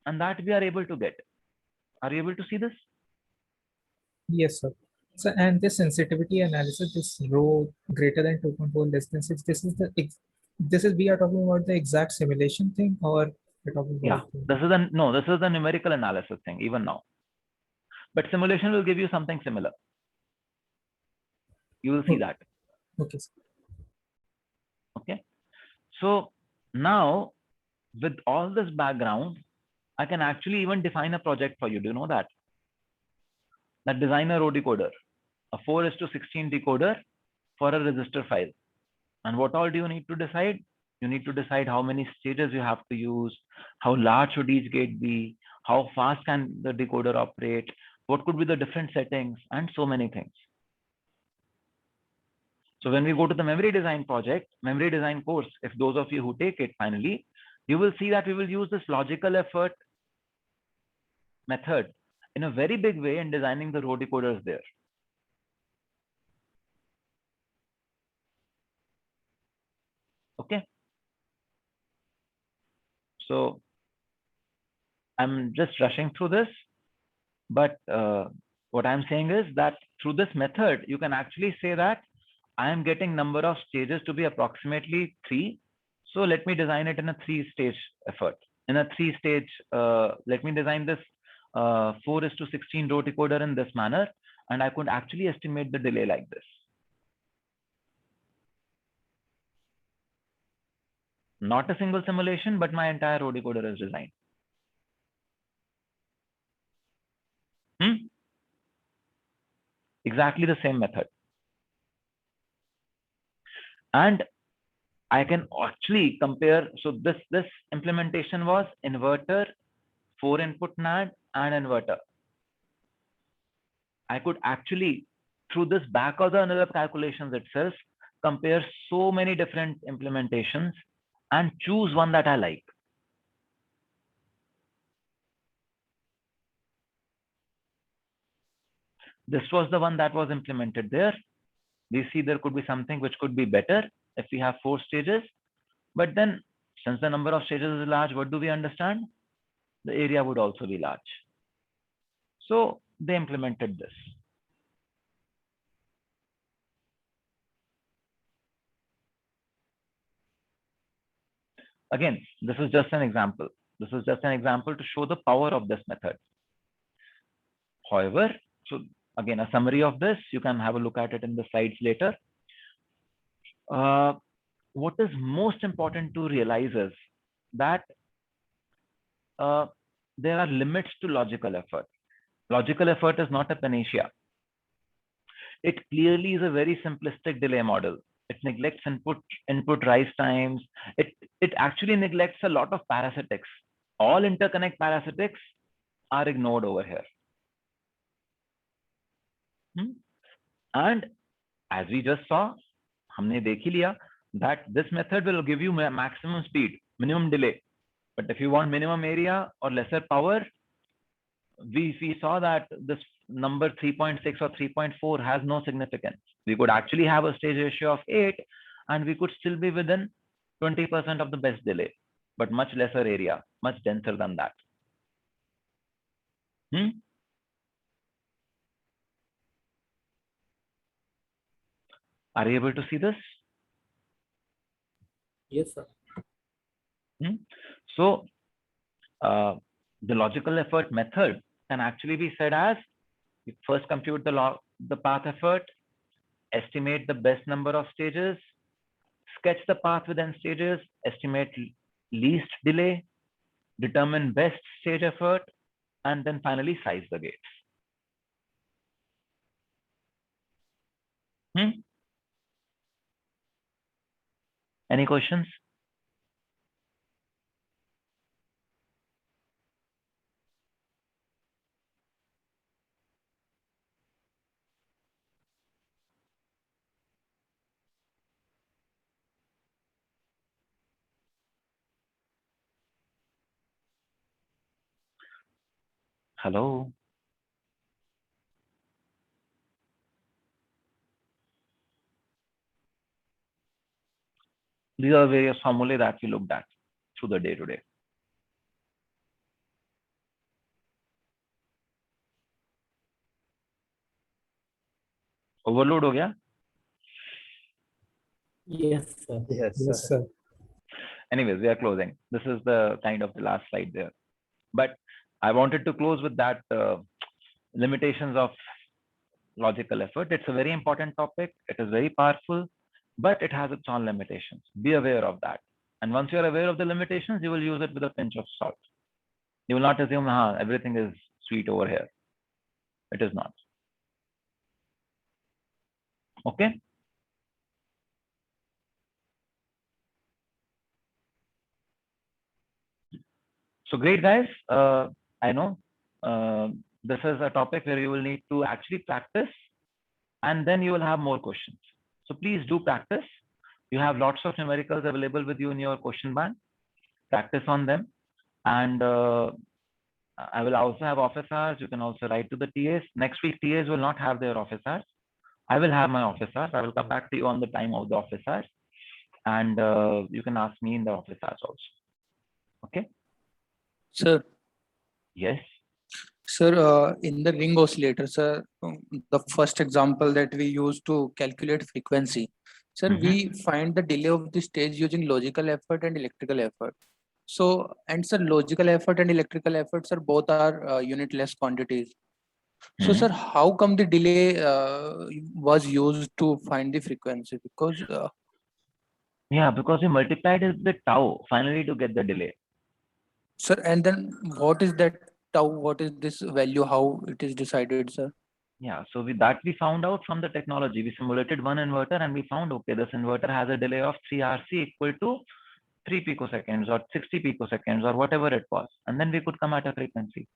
and that we are able to get. Are you able to see this? Yes, sir. So, and this sensitivity analysis, this rho greater than 2.4 less than 6, this is we are talking about the exact simulation thing, or we're talking about this is the numerical analysis thing even now. But simulation will give you something similar. You will see that. Okay. Okay. So now with all this background, I can actually even define a project for you. Do you know that? That design a row decoder, a 4:16 decoder for a register file. And what all do you need to decide? You need to decide how many stages you have to use, how large should each gate be, how fast can the decoder operate, what could be the different settings, and so many things. So when we go to the memory design project, memory design course, if those of you who take it finally, you will see that we will use this logical effort method in a very big way in designing the row decoders there. Okay. So I'm just rushing through this, but what I'm saying is that through this method, you can actually say that I am getting number of stages to be approximately 3. So let me design it in a 3-stage effort. In a 3-stage, let me design this 4:16 row decoder in this manner, and I could actually estimate the delay like this. Not a single simulation, but my entire row decoder is designed. Exactly the same method. And I can actually compare. So this implementation was inverter, 4-input NAND, and inverter. I could actually, through this back of the envelope calculations itself, compare so many different implementations and choose one that I like. This was the one that was implemented there. We see there could be something which could be better if we have 4 stages. But then, since the number of stages is large, what do we understand? The area would also be large. So they implemented this. Again, this is just an example. This is just an example to show the power of this method. However, so again, a summary of this, you can have a look at it in the slides later. What is most important to realize is that there are limits to logical effort. Logical effort is not a panacea. It clearly is a very simplistic delay model. It neglects input rise times. It actually neglects a lot of parasitics. All interconnect parasitics are ignored over here. And as we just saw, हमने देख ही लिया that this method will give you maximum speed, minimum delay. But if you want minimum area or lesser power, we saw that this number 3.6 or 3.4 has no significance. We could actually have a stage ratio of 8 and we could still be within 20% of the best delay, but much lesser area, much denser than that. Are you able to see this? Yes, sir. So the logical effort method can actually be said as, you first compute the path effort, estimate the best number of stages, sketch the path within stages, estimate least delay, determine best stage effort, and then finally size the gates. Any questions? Hello? These are various formulae that we looked at through the day today. Overload हो गया? Yes, sir. Yes, sir. Anyways, we are closing. This is the kind of the last slide there. But I wanted to close with that limitations of logical effort. It's a very important topic. It is very powerful, but it has its own limitations. Be aware of that. And once you're aware of the limitations, you will use it with a pinch of salt. You will not assume, everything is sweet over here. It is not. Okay. So great, guys. I know this is a topic where you will need to actually practice, and then you will have more questions. So please do practice. You have lots of numericals available with you in your question bank. Practice on them. And I will also have office hours. You can also write to the TAs. Next week, TAs will not have their office hours. I will have my office hours. I will come back to you on the time of the office hours. And you can ask me in the office hours also. Okay? Sir. Yes. Sir, in the ring oscillator, sir, the first example that we use to calculate frequency, sir, we find the delay of the stage using logical effort and electrical effort. So, and sir, logical effort and electrical effort, sir, both are unitless quantities. So, sir, how come the delay was used to find the frequency? Because yeah, because we multiplied it with tau finally to get the delay. Sir, and then what is that tau? What is this value? How it is decided, sir? Yeah, so we found out from the technology. We simulated one inverter and we found, okay, this inverter has a delay of 3 RC equal to 3 picoseconds or 60 picoseconds or whatever it was. And then we could come at a frequency.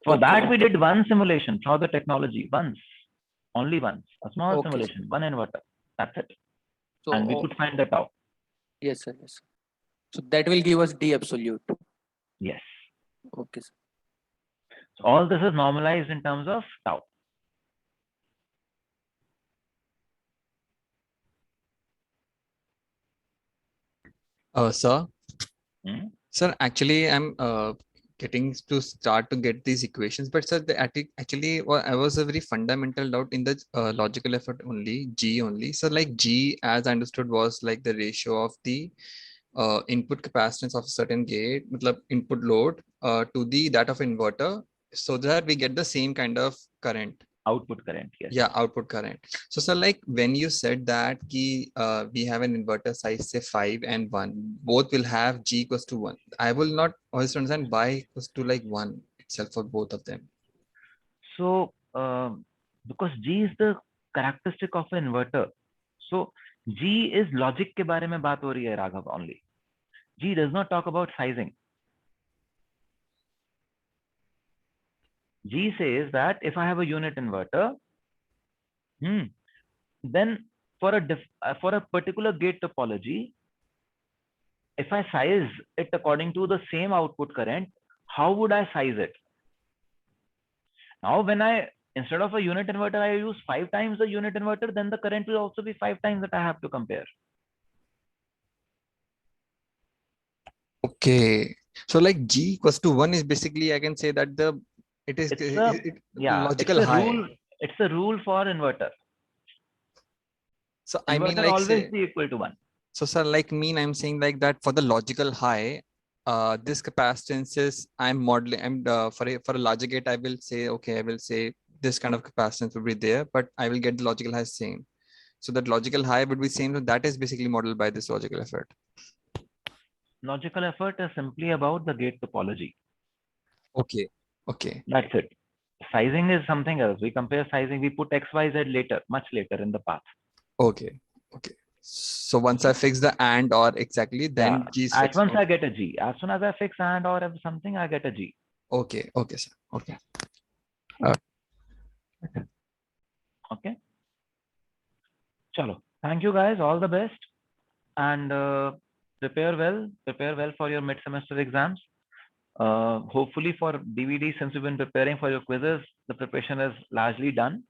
For that, we did one simulation for the technology, only once, a small simulation, one inverter. That's it. So, and we could find the tau. Yes, sir. Yes. So that will give us D absolute. Yes. Okay, sir. So all this is normalized in terms of tau. Sir. Sir, actually, I'm getting to start to get these equations, but sir, actually, I was a very fundamental doubt in the logical effort only, G only. So like G, as I understood, was like the ratio of the input capacitance of a certain gate, matlab input load to the that of inverter, so that we get the same kind of current. Output current, yes. Yeah, output current. So sir, like when you said that we have an inverter size say 5 and 1, both will have G equals to 1. I will not always understand why equals to like 1 itself for both of them. So because G is the characteristic of an inverter. So G is logic के बारे में बात हो रही है Raghav only. G does not talk about sizing. G says that if I have a unit inverter, then for a particular gate topology, if I size it according to the same output current, how would I size it? Now, when instead of a unit inverter, I use 5 times the unit inverter, then the current will also be 5 times that I have to compare. Okay. So like G equals to 1 is basically, I can say that logical high. It's a rule for inverter. So Inverter I mean, like always say, be equal to 1. so sir, like I'm saying like that for the logical high, this capacitance is I'm modeling. For a logic gate, I will say, okay, I will say this kind of capacitance will be there, but I will get the logical high same. So that logical high would be same. So that is basically modeled by this logical effort. Logical effort is simply about the gate topology. Okay. Okay. That's it. Sizing is something else. We compare sizing. We put X, Y, Z later, much later in the path. Okay. Okay. So once I fix the and or exactly, then G is At fixed. once I get a G. As soon as I fix and or something, I get a G. Okay. Okay, sir. Okay. Okay. Chalo. Thank you guys. All the best. And prepare well for your mid-semester exams. Hopefully for DVD, since you've been preparing for your quizzes, the preparation is largely done.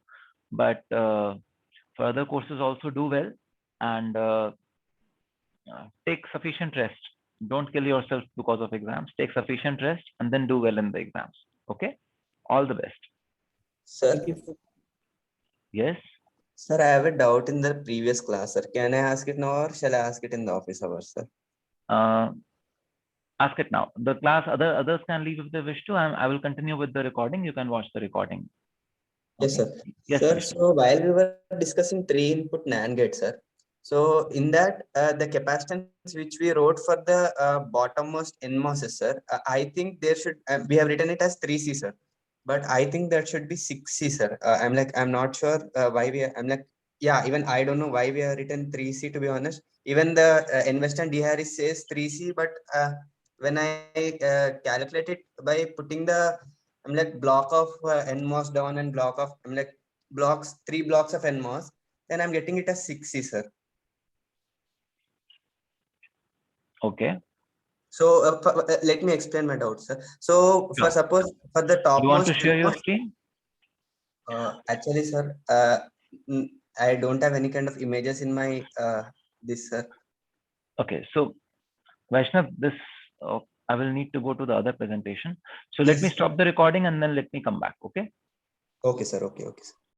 But for other courses also do well and take sufficient rest. Don't kill yourself because of exams. Take sufficient rest and then do well in the exams. Okay. All the best. Sir. Yes. Sir, I have a doubt in the previous class, sir. Can I ask it now or shall I ask it in the office hours, sir? Ask it now. The class, others can leave if they wish to. I will continue with the recording. You can watch the recording. Yes, Okay. sir. Yes, sir, please. so while we were discussing 3-input NAND gate, sir. So in that, the capacitance which we wrote for the bottommost NMOS, sir, I think there should, we have written it as 3C, sir. But I think that should be 6C, sir. I'm not sure why even I don't know why we have written 3C, to be honest. Even the investor D Harris says 3C, but when I calculate it by putting the block of NMOS down and block of 3 blocks of NMOS, then I'm getting it as 6C, sir. Okay. So let me explain my doubt, sir. So for suppose for the topmost, you want to share your screen? Actually, sir, I don't have any kind of images in my this, sir. Okay, so Vaishnav, this I will need to go to the other presentation. So let me stop the recording and then let me come back. Okay. Okay, sir. Okay, sir.